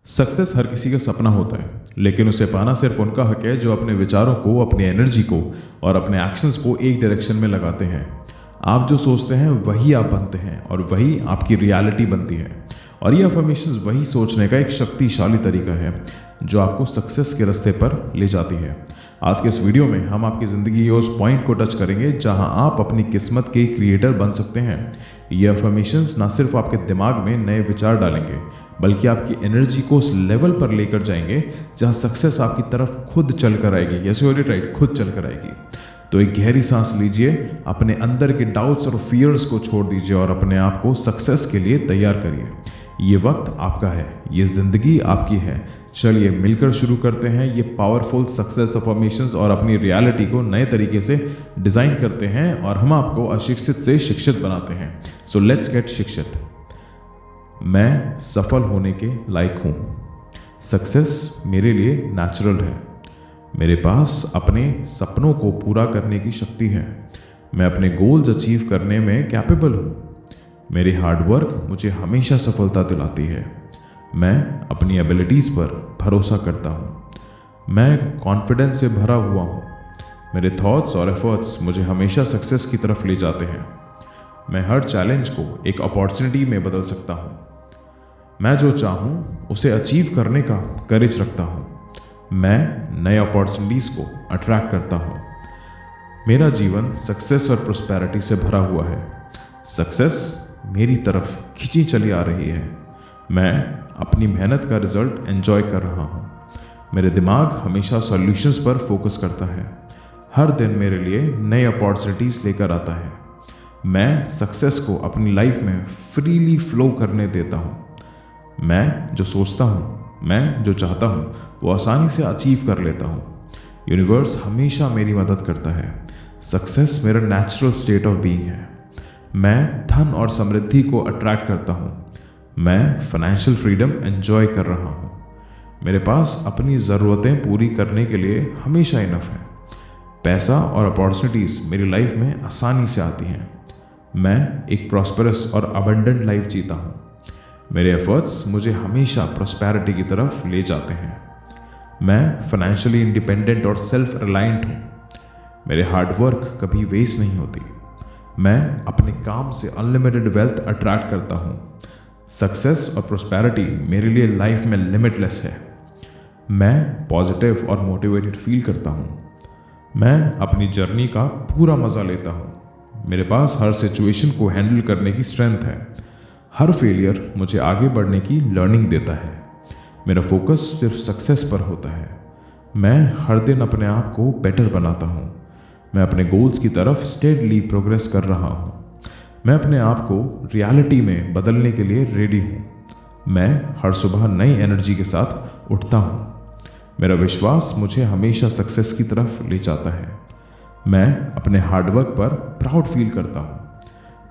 Success हर किसी का सपना होता है, लेकिन उसे पाना सिर्फ उनका हक है जो अपने विचारों को, अपनी एनर्जी को और अपने एक्शंस को एक डायरेक्शन में लगाते हैं। आप जो सोचते हैं वही आप बनते हैं और वही आपकी रियलिटी बनती है। और ये अफर्मेशंस वही सोचने का एक शक्तिशाली तरीका है जो आपको सक्सेस के रास्ते पर ले जाती है। आज के इस वीडियो में हम आपकी ज़िंदगी के उस पॉइंट को टच करेंगे जहां आप अपनी किस्मत के क्रिएटर बन सकते हैं। ये अफर्मेशंस ना सिर्फ आपके दिमाग में नए विचार डालेंगे, बल्कि आपकी एनर्जी को उस लेवल पर लेकर जाएंगे जहां सक्सेस आपकी तरफ खुद चल कर आएगी। यस यू राइट, खुद चल कर आएगी। तो एक गहरी सांस लीजिए, अपने अंदर के डाउट्स और फियर्स को छोड़ दीजिए और अपने आप को सक्सेस के लिए तैयार करिए। ये वक्त आपका है, ये जिंदगी आपकी है। चलिए मिलकर शुरू करते हैं ये पावरफुल सक्सेस अफर्मेशंस और अपनी रियलिटी को नए तरीके से डिजाइन करते हैं और हम आपको अशिक्षित से शिक्षित बनाते हैं। सो लेट्स गेट शिक्षित। मैं सफल होने के लायक हूँ। सक्सेस मेरे लिए नेचुरल है। मेरे पास अपने सपनों को पूरा करने की शक्ति है। मैं अपने गोल्स अचीव करने में कैपेबल हूँ। मेरी हार्डवर्क मुझे हमेशा सफलता दिलाती है। मैं अपनी एबिलिटीज़ पर भरोसा करता हूँ। मैं कॉन्फिडेंस से भरा हुआ हूँ। मेरे थॉट्स और एफर्ट्स मुझे हमेशा सक्सेस की तरफ ले जाते हैं। मैं हर चैलेंज को एक अपॉर्चुनिटी में बदल सकता हूँ। मैं जो चाहूँ उसे अचीव करने का करेज रखता हूँ। मैं नए अपॉर्चुनिटीज़ को अट्रैक्ट करता हूँ। मेरा जीवन सक्सेस और प्रोस्पेरिटी से भरा हुआ है। सक्सेस मेरी तरफ खींची चली आ रही है। मैं अपनी मेहनत का रिजल्ट एंजॉय कर रहा हूँ। मेरे दिमाग हमेशा सॉल्यूशंस पर फोकस करता है। हर दिन मेरे लिए नए अपॉर्चुनिटीज़ लेकर आता है। मैं सक्सेस को अपनी लाइफ में फ्रीली फ्लो करने देता हूँ। मैं जो सोचता हूँ, मैं जो चाहता हूँ वो आसानी से अचीव कर लेता हूँ। यूनिवर्स हमेशा मेरी मदद करता है। सक्सेस मेरा नेचुरल स्टेट ऑफ बीइंग है। मैं धन और समृद्धि को अट्रैक्ट करता हूँ। मैं फाइनेंशियल फ्रीडम एंजॉय कर रहा हूँ। मेरे पास अपनी ज़रूरतें पूरी करने के लिए हमेशा इनफ है। पैसा और अपॉर्चुनिटीज़ मेरी लाइफ में आसानी से आती हैं। मैं एक प्रॉस्परस और अबंडेंट लाइफ जीता हूँ। मेरे एफर्ट्स मुझे हमेशा प्रॉस्पेरिटी की तरफ ले जाते हैं। मैं फाइनेंशियली इंडिपेंडेंट और सेल्फ रिलायंट हूँ। मेरे हार्डवर्क कभी वेस्ट नहीं होती। मैं अपने काम से अनलिमिटेड वेल्थ अट्रैक्ट करता हूँ। सक्सेस और प्रोस्पेरिटी मेरे लिए लाइफ में लिमिटलेस है। मैं पॉजिटिव और मोटिवेटेड फील करता हूँ। मैं अपनी जर्नी का पूरा मज़ा लेता हूँ। मेरे पास हर सिचुएशन को हैंडल करने की स्ट्रेंथ है। हर फेलियर मुझे आगे बढ़ने की लर्निंग देता है। मेरा फोकस सिर्फ सक्सेस पर होता है। मैं हर दिन अपने आप को बेटर बनाता हूँ। मैं अपने गोल्स की तरफ स्टेडली प्रोग्रेस कर रहा हूँ। मैं अपने आप को रियलिटी में बदलने के लिए रेडी हूँ। मैं हर सुबह नई एनर्जी के साथ उठता हूँ। मेरा विश्वास मुझे हमेशा सक्सेस की तरफ ले जाता है। मैं अपने हार्डवर्क पर प्राउड फील करता हूँ।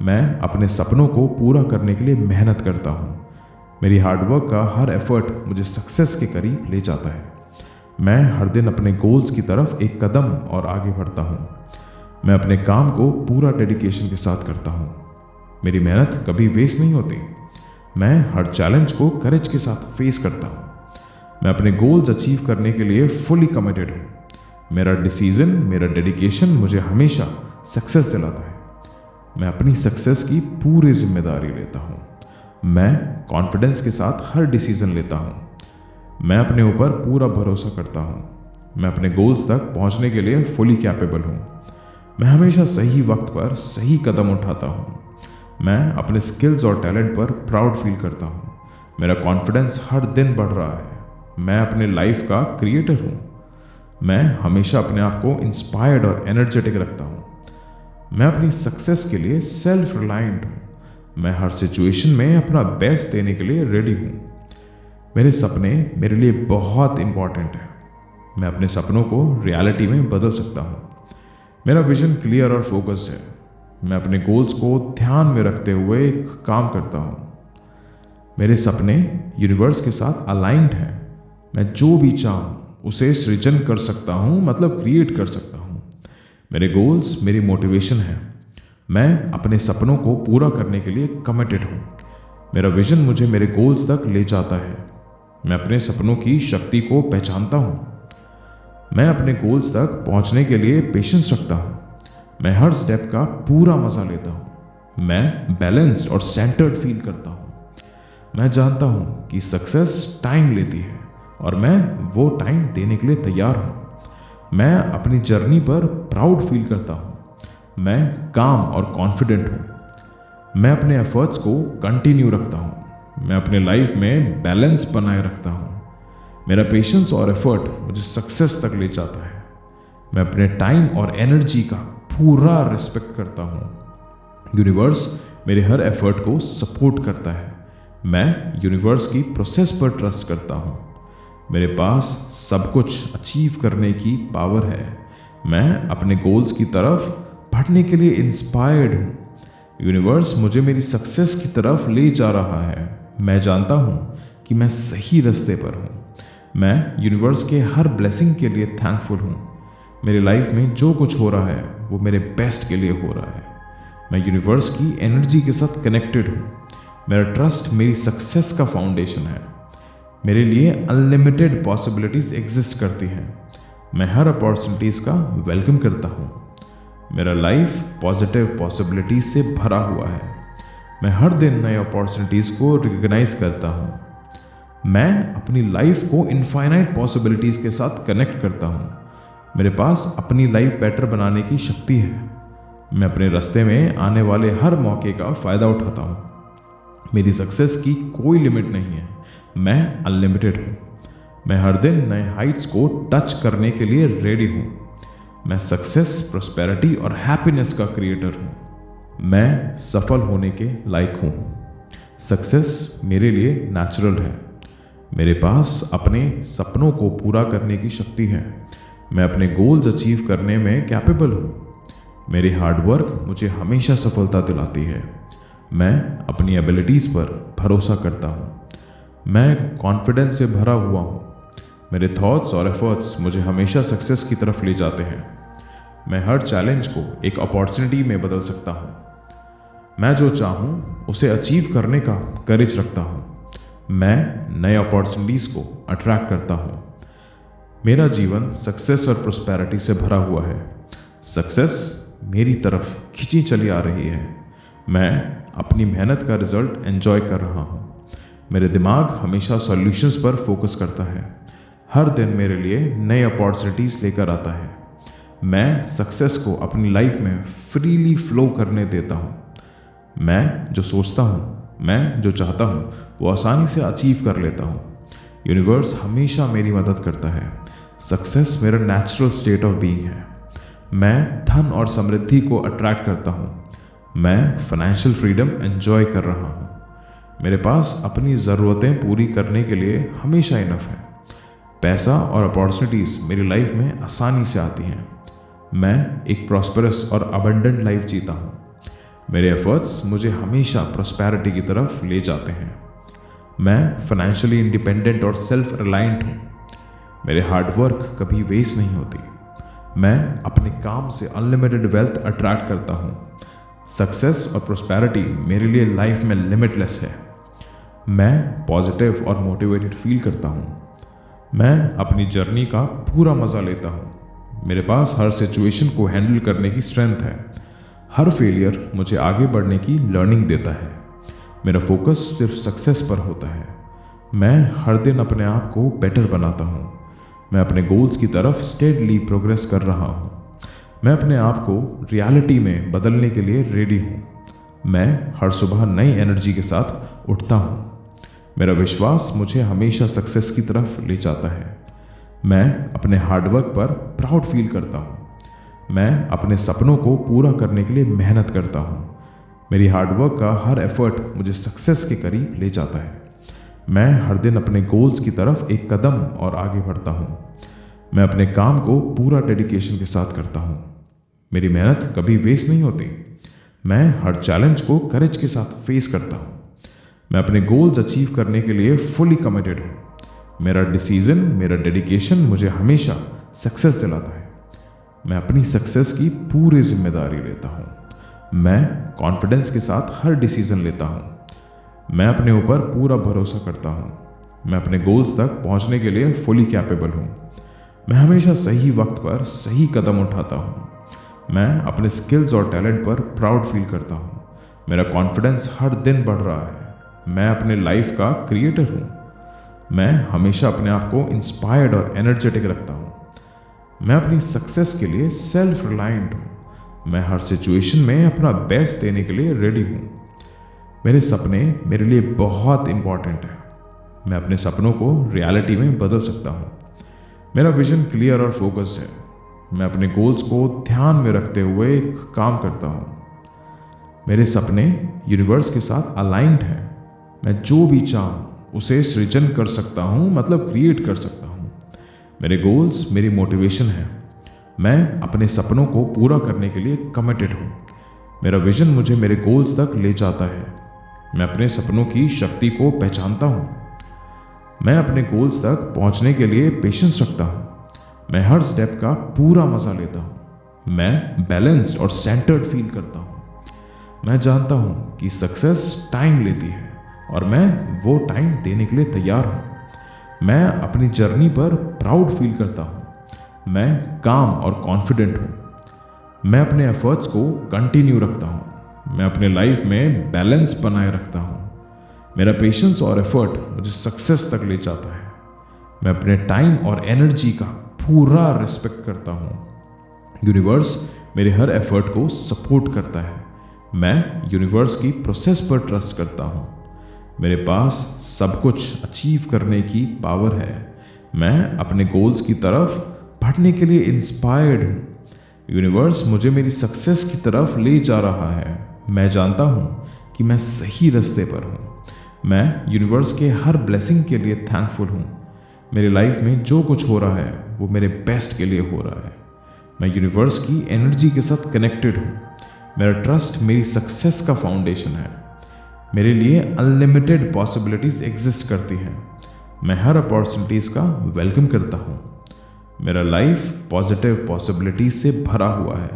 मैं अपने सपनों को पूरा करने के लिए मेहनत करता हूँ। मेरी हार्डवर्क का हर एफर्ट मुझे सक्सेस के करीब ले जाता है। मैं हर दिन अपने गोल्स की तरफ एक कदम और आगे बढ़ता हूँ। मैं अपने काम को पूरा डेडिकेशन के साथ करता हूँ। मेरी मेहनत कभी वेस्ट नहीं होती। मैं हर चैलेंज को करेज के साथ फेस करता हूँ। मैं अपने गोल्स अचीव करने के लिए फुली कमिटेड हूँ। मेरा डिसीजन, मेरा डेडिकेशन मुझे हमेशा सक्सेस दिलाता है। मैं अपनी सक्सेस की पूरी जिम्मेदारी लेता हूँ। मैं कॉन्फिडेंस के साथ हर डिसीजन लेता हूँ। मैं अपने ऊपर पूरा भरोसा करता हूँ। मैं अपने गोल्स तक पहुँचने के लिए फुली कैपेबल हूँ। मैं हमेशा सही वक्त पर सही कदम उठाता हूँ। मैं अपने स्किल्स और टैलेंट पर प्राउड फील करता हूँ। मेरा कॉन्फिडेंस हर दिन बढ़ रहा है। मैं अपने लाइफ का क्रिएटर हूँ। मैं हमेशा अपने आप को इंस्पायर्ड और एनर्जेटिक रखता हूँ। मैं अपनी सक्सेस के लिए सेल्फ रिलायंट हूँ। मैं हर सिचुएशन में अपना बेस्ट देने के लिए रेडी हूँ। मेरे सपने मेरे लिए बहुत इंपॉर्टेंट है। मैं अपने सपनों को रियलिटी में बदल सकता हूँ। मेरा विजन क्लियर और फोकस्ड है। मैं अपने गोल्स को ध्यान में रखते हुए एक काम करता हूँ। मेरे सपने यूनिवर्स के साथ अलाइंड हैं। मैं जो भी चाहूँ उसे सृजन कर सकता हूँ, मतलब क्रिएट कर सकता हूँ। मेरे गोल्स मेरी मोटिवेशन है। मैं अपने सपनों को पूरा करने के लिए कमिटेड हूँ। मेरा विजन मुझे मेरे गोल्स तक ले जाता है। मैं अपने सपनों की शक्ति को पहचानता हूँ। मैं अपने गोल्स तक पहुँचने के लिए पेशेंस रखता हूँ। मैं हर स्टेप का पूरा मज़ा लेता हूँ। मैं बैलेंस्ड और सेंटर्ड फील करता हूँ। मैं जानता हूँ कि सक्सेस टाइम लेती है और मैं वो टाइम देने के लिए तैयार हूँ। मैं अपनी जर्नी पर प्राउड फील करता हूँ। मैं काम और कॉन्फिडेंट हूँ। मैं अपने एफर्ट्स को कंटिन्यू रखता हूँ। मैं अपने लाइफ में बैलेंस बनाए रखता हूँ। मेरा पेशेंस और एफर्ट मुझे सक्सेस तक ले जाता है। मैं अपने टाइम और एनर्जी का पूरा रिस्पेक्ट करता हूँ। यूनिवर्स मेरे हर एफर्ट को सपोर्ट करता है। मैं यूनिवर्स की प्रोसेस पर ट्रस्ट करता हूँ। मेरे पास सब कुछ अचीव करने की पावर है। मैं अपने गोल्स की तरफ बढ़ने के लिए इंस्पायर्ड हूँ। यूनिवर्स मुझे मेरी सक्सेस की तरफ ले जा रहा है। मैं जानता हूँ कि मैं सही रास्ते पर हूँ। मैं यूनिवर्स के हर ब्लेसिंग के लिए थैंकफुल हूँ। मेरी लाइफ में जो कुछ हो रहा है वो मेरे बेस्ट के लिए हो रहा है। मैं यूनिवर्स की एनर्जी के साथ कनेक्टेड हूँ। मेरा ट्रस्ट मेरी सक्सेस का फाउंडेशन है। मेरे लिए अनलिमिटेड पॉसिबिलिटीज़ एग्जिस्ट करती हैं। मैं हर अपॉर्चुनिटीज़ का वेलकम करता हूँ। मेरा लाइफ पॉजिटिव पॉसिबिलिटीज़ से भरा हुआ है। मैं हर दिन नए अपॉर्चुनिटीज़ को रिकग्नाइज करता हूँ। मैं अपनी लाइफ को इनफाइनाइट पॉसिबिलिटीज़ के साथ कनेक्ट करता हूँ। मेरे पास अपनी लाइफ बेटर बनाने की शक्ति है। मैं अपने रास्ते में आने वाले हर मौके का फ़ायदा उठाता हूँ। मेरी सक्सेस की कोई लिमिट नहीं है। मैं अनलिमिटेड हूँ। मैं हर दिन नए हाइट्स को टच करने के लिए रेडी हूँ। मैं सक्सेस, प्रॉस्पेरिटी और हैप्पीनेस का क्रिएटर हूँ। मैं सफल होने के लायक हूँ। सक्सेस मेरे लिए नेचुरल है। मेरे पास अपने सपनों को पूरा करने की शक्ति है। मैं अपने गोल्स अचीव करने में कैपेबल हूँ। मेरी हार्डवर्क मुझे हमेशा सफलता दिलाती है। मैं अपनी एबिलिटीज़ पर भरोसा करता हूँ। मैं कॉन्फिडेंस से भरा हुआ हूँ। मेरे थॉट्स और एफर्ट्स मुझे हमेशा सक्सेस की तरफ ले जाते हैं। मैं हर चैलेंज को एक अपॉर्चुनिटी में बदल सकता हूँ। मैं जो चाहूँ उसे अचीव करने का करेज रखता हूँ। मैं नए अपॉर्चुनिटीज़ को अट्रैक्ट करता हूँ। मेरा जीवन सक्सेस और प्रॉस्पेरिटी से भरा हुआ है। सक्सेस मेरी तरफ खींची चली आ रही है। मैं अपनी मेहनत का रिजल्ट एंजॉय कर रहा हूँ। मेरे दिमाग हमेशा सॉल्यूशंस पर फोकस करता है। हर दिन मेरे लिए नए अपॉर्चुनिटीज़ लेकर आता है। मैं सक्सेस को अपनी लाइफ में फ्रीली फ्लो करने देता हूँ। मैं जो सोचता हूँ, मैं जो चाहता हूँ वो आसानी से अचीव कर लेता हूँ। यूनिवर्स हमेशा मेरी मदद करता है। सक्सेस मेरा नेचुरल स्टेट ऑफ बीइंग है। मैं धन और समृद्धि को अट्रैक्ट करता हूँ। मैं फाइनेंशियल फ्रीडम एंजॉय कर रहा हूँ। मेरे पास अपनी ज़रूरतें पूरी करने के लिए हमेशा इनफ है। पैसा और अपॉर्चुनिटीज़ मेरी लाइफ में आसानी से आती हैं। मैं एक प्रॉस्परस और अबंडेंट लाइफ जीता हूँ। मेरे एफर्ट्स मुझे हमेशा प्रॉस्पेरिटी की तरफ ले जाते हैं। मैं फाइनेंशियली इंडिपेंडेंट और सेल्फ रिलायंट हूँ। मेरे हार्डवर्क कभी वेस्ट नहीं होती। मैं अपने काम से अनलिमिटेड वेल्थ अट्रैक्ट करता हूँ। सक्सेस और प्रॉस्पेरिटी मेरे लिए लाइफ में लिमिटलेस है। मैं पॉजिटिव और मोटिवेटेड फील करता हूँ। मैं अपनी जर्नी का पूरा मज़ा लेता हूँ। मेरे पास हर सिचुएशन को हैंडल करने की स्ट्रेंथ है। हर फेलियर मुझे आगे बढ़ने की लर्निंग देता है। मेरा फोकस सिर्फ सक्सेस पर होता है। मैं हर दिन अपने आप को बेटर बनाता हूँ। मैं अपने गोल्स की तरफ स्टेडली प्रोग्रेस कर रहा हूँ। मैं अपने आप को रियलिटी में बदलने के लिए रेडी हूँ। मैं हर सुबह नई एनर्जी के साथ उठता हूँ। मेरा विश्वास मुझे हमेशा सक्सेस की तरफ ले जाता है। मैं अपने हार्डवर्क पर प्राउड फील करता हूँ। मैं अपने सपनों को पूरा करने के लिए मेहनत करता हूँ। मेरी हार्डवर्क का हर एफर्ट मुझे सक्सेस के करीब ले जाता है। मैं हर दिन अपने गोल्स की तरफ एक कदम और आगे बढ़ता हूँ। मैं अपने काम को पूरा डेडिकेशन के साथ करता हूँ। मेरी मेहनत कभी वेस्ट नहीं होती। मैं हर चैलेंज को करेज के साथ फेस करता हूँ। मैं अपने गोल्स अचीव करने के लिए फुली कमिटेड हूँ। मेरा डिसीजन, मेरा डेडिकेशन मुझे हमेशा सक्सेस दिलाता है। मैं अपनी सक्सेस की पूरी जिम्मेदारी लेता हूँ। मैं कॉन्फिडेंस के साथ हर डिसीजन लेता हूँ। मैं अपने ऊपर पूरा भरोसा करता हूँ। मैं अपने गोल्स तक पहुंचने के लिए फुली कैपेबल हूँ। मैं हमेशा सही वक्त पर सही कदम उठाता हूँ। मैं अपने स्किल्स और टैलेंट पर प्राउड फील करता हूँ। मेरा कॉन्फिडेंस हर दिन बढ़ रहा है। मैं अपने लाइफ का क्रिएटर हूँ। मैं हमेशा अपने आप को इंस्पायर्ड और एनर्जेटिक रखता हूँ। मैं अपनी सक्सेस के लिए सेल्फ रिलायंट हूँ। मैं हर सिचुएशन में अपना बेस्ट देने के लिए रेडी हूँ। मेरे सपने मेरे लिए बहुत इंपॉर्टेंट है। मैं अपने सपनों को रियलिटी में बदल सकता हूँ। मेरा विजन क्लियर और फोकस्ड है। मैं अपने गोल्स को ध्यान में रखते हुए काम करता हूँ। मेरे सपने यूनिवर्स के साथ अलाइंड हैं। मैं जो भी चाहूँ उसे सृजन कर सकता हूँ, मतलब क्रिएट कर सकता हूँ। मेरे गोल्स मेरी मोटिवेशन है। मैं अपने सपनों को पूरा करने के लिए कमिटेड हूँ। मेरा विजन मुझे मेरे गोल्स तक ले जाता है। मैं अपने सपनों की शक्ति को पहचानता हूँ। मैं अपने गोल्स तक पहुँचने के लिए पेशेंस रखता हूँ। मैं हर स्टेप का पूरा मजा लेता हूँ। मैं बैलेंस्ड और सेंटर्ड फील करता हूँ। मैं जानता हूँ कि सक्सेस टाइम लेती है और मैं वो टाइम देने के लिए तैयार हूँ। मैं अपनी जर्नी पर प्राउड फील करता हूँ। मैं काम और कॉन्फिडेंट हूँ। मैं अपने एफर्ट्स को कंटिन्यू रखता हूँ। मैं अपने लाइफ में बैलेंस बनाए रखता हूँ। मेरा पेशेंस और एफर्ट मुझे सक्सेस तक ले जाता है। मैं अपने टाइम और एनर्जी का पूरा रिस्पेक्ट करता हूँ। यूनिवर्स मेरे हर एफर्ट को सपोर्ट करता है। मैं यूनिवर्स की प्रोसेस पर ट्रस्ट करता हूँ। मेरे पास सब कुछ अचीव करने की पावर है। मैं अपने गोल्स की तरफ बढ़ने के लिए इंस्पायर्ड हूँ। यूनिवर्स मुझे मेरी सक्सेस की तरफ ले जा रहा है। मैं जानता हूँ कि मैं सही रास्ते पर हूँ। मैं यूनिवर्स के हर ब्लेसिंग के लिए थैंकफुल हूँ। मेरी लाइफ में जो कुछ हो रहा है वो मेरे बेस्ट के लिए हो रहा है। मैं यूनिवर्स की एनर्जी के साथ कनेक्टेड हूँ। मेरा ट्रस्ट मेरी सक्सेस का फाउंडेशन है। मेरे लिए अनलिमिटेड पॉसिबिलिटीज एग्जिस्ट करती हैं। मैं हर अपॉर्चुनिटीज का वेलकम करता हूँ। मेरा लाइफ पॉजिटिव पॉसिबिलिटीज से भरा हुआ है।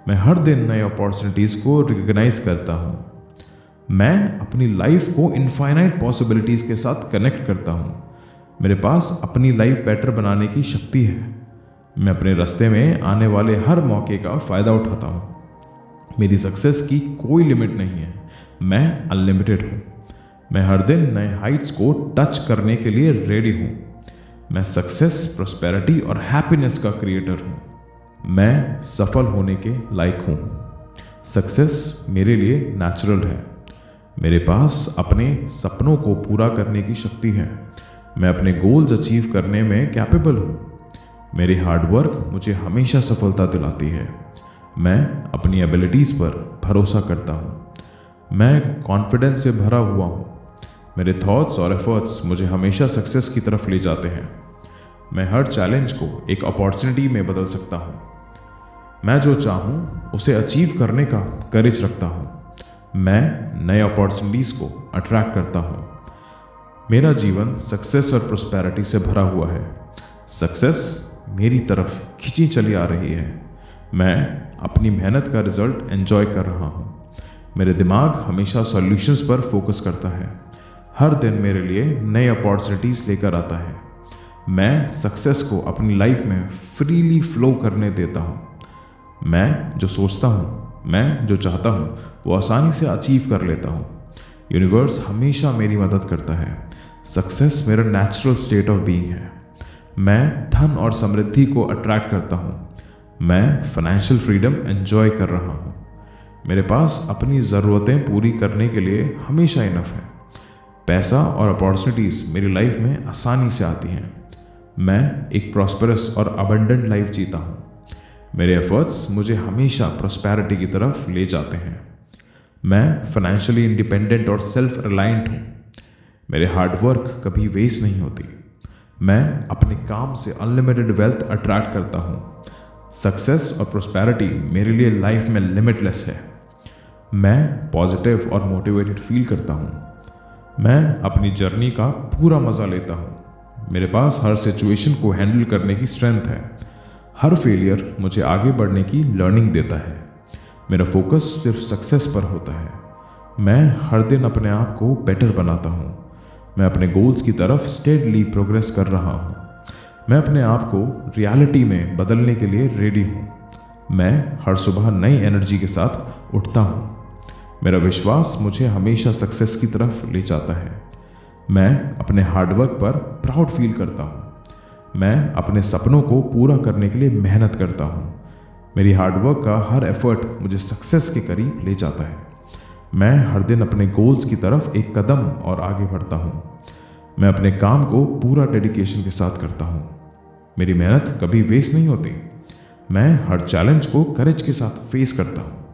मैं हर दिन नए अपॉर्चुनिटीज को रिकॉग्नाइज करता हूँ। मैं अपनी लाइफ को इनफाइनाइट पॉसिबिलिटीज के साथ कनेक्ट करता हूँ। मेरे पास अपनी लाइफ बेटर बनाने की शक्ति है। मैं अपने रास्ते में आने वाले हर मौके का फायदा उठाता हूँ। मेरी सक्सेस की कोई लिमिट नहीं है। मैं अनलिमिटेड हूँ। मैं हर दिन नए हाइट्स को टच करने के लिए रेडी हूँ। मैं सक्सेस, प्रॉस्पेरिटी और हैप्पीनेस का क्रिएटर हूँ। मैं सफल होने के लायक हूँ। सक्सेस मेरे लिए नेचुरल है। मेरे पास अपने सपनों को पूरा करने की शक्ति है। मैं अपने गोल्स अचीव करने में कैपेबल हूँ। मेरी हार्डवर्क मुझे हमेशा सफलता दिलाती है। मैं अपनी एबिलिटीज़ पर भरोसा करता हूँ। मैं कॉन्फिडेंस से भरा हुआ हूँ। मेरे थॉट्स और एफर्ट्स मुझे हमेशा सक्सेस की तरफ ले जाते हैं। मैं हर चैलेंज को एक अपॉर्चुनिटी में बदल सकता हूँ। मैं जो चाहूँ उसे अचीव करने का करेज रखता हूँ। मैं नए अपॉर्चुनिटीज़ को अट्रैक्ट करता हूँ। मेरा जीवन सक्सेस और प्रॉस्पेरिटी से भरा हुआ है। सक्सेस मेरी तरफ खिंची चली आ रही है। मैं अपनी मेहनत का रिजल्ट एंजॉय कर रहा हूँ। मेरे दिमाग हमेशा सॉल्यूशंस पर फोकस करता है। हर दिन मेरे लिए नए अपॉर्चुनिटीज़ लेकर आता है। मैं सक्सेस को अपनी लाइफ में फ्रीली फ्लो करने देता हूँ। मैं जो सोचता हूँ, मैं जो चाहता हूँ वो आसानी से अचीव कर लेता हूँ। यूनिवर्स हमेशा मेरी मदद करता है। सक्सेस मेरा नेचुरल स्टेट ऑफ बीइंग है। मैं धन और समृद्धि को अट्रैक्ट करता हूँ। मैं फाइनेंशियल फ्रीडम एंजॉय कर रहा हूँ। मेरे पास अपनी ज़रूरतें पूरी करने के लिए हमेशा इनफ है। पैसा और अपॉर्चुनिटीज़ मेरी लाइफ में आसानी से आती हैं। मैं एक प्रॉस्पेरस और अबंडेंट लाइफ जीता हूँ। मेरे एफर्ट्स मुझे हमेशा प्रॉस्पेरिटी की तरफ ले जाते हैं। मैं फाइनेंशियली इंडिपेंडेंट और सेल्फ रिलायंट हूँ। मेरे हार्डवर्क कभी वेस्ट नहीं होती। मैं अपने काम से अनलिमिटेड वेल्थ अट्रैक्ट करता हूँ। सक्सेस और प्रॉस्पेरिटी मेरे लिए लाइफ में लिमिटलेस है। मैं पॉजिटिव और मोटिवेटेड फील करता हूँ। मैं अपनी जर्नी का पूरा मज़ा लेता हूँ। मेरे पास हर सिचुएशन को हैंडल करने की स्ट्रेंथ है। हर फेलियर मुझे आगे बढ़ने की लर्निंग देता है। मेरा फोकस सिर्फ सक्सेस पर होता है। मैं हर दिन अपने आप को बेटर बनाता हूँ। मैं अपने गोल्स की तरफ स्टेडली प्रोग्रेस कर रहा हूँ। मैं अपने आप को रियलिटी में बदलने के लिए रेडी हूँ। मैं हर सुबह नई एनर्जी के साथ उठता हूँ। मेरा विश्वास मुझे हमेशा सक्सेस की तरफ ले जाता है। मैं अपने हार्डवर्क पर प्राउड फील करता हूँ। मैं अपने सपनों को पूरा करने के लिए मेहनत करता हूँ। मेरी हार्डवर्क का हर एफर्ट मुझे सक्सेस के करीब ले जाता है। मैं हर दिन अपने गोल्स की तरफ एक कदम और आगे बढ़ता हूँ। मैं अपने काम को पूरा डेडिकेशन के साथ करता हूँ। मेरी मेहनत कभी वेस्ट नहीं होती। मैं हर चैलेंज को करेज के साथ फेस करता हूँ।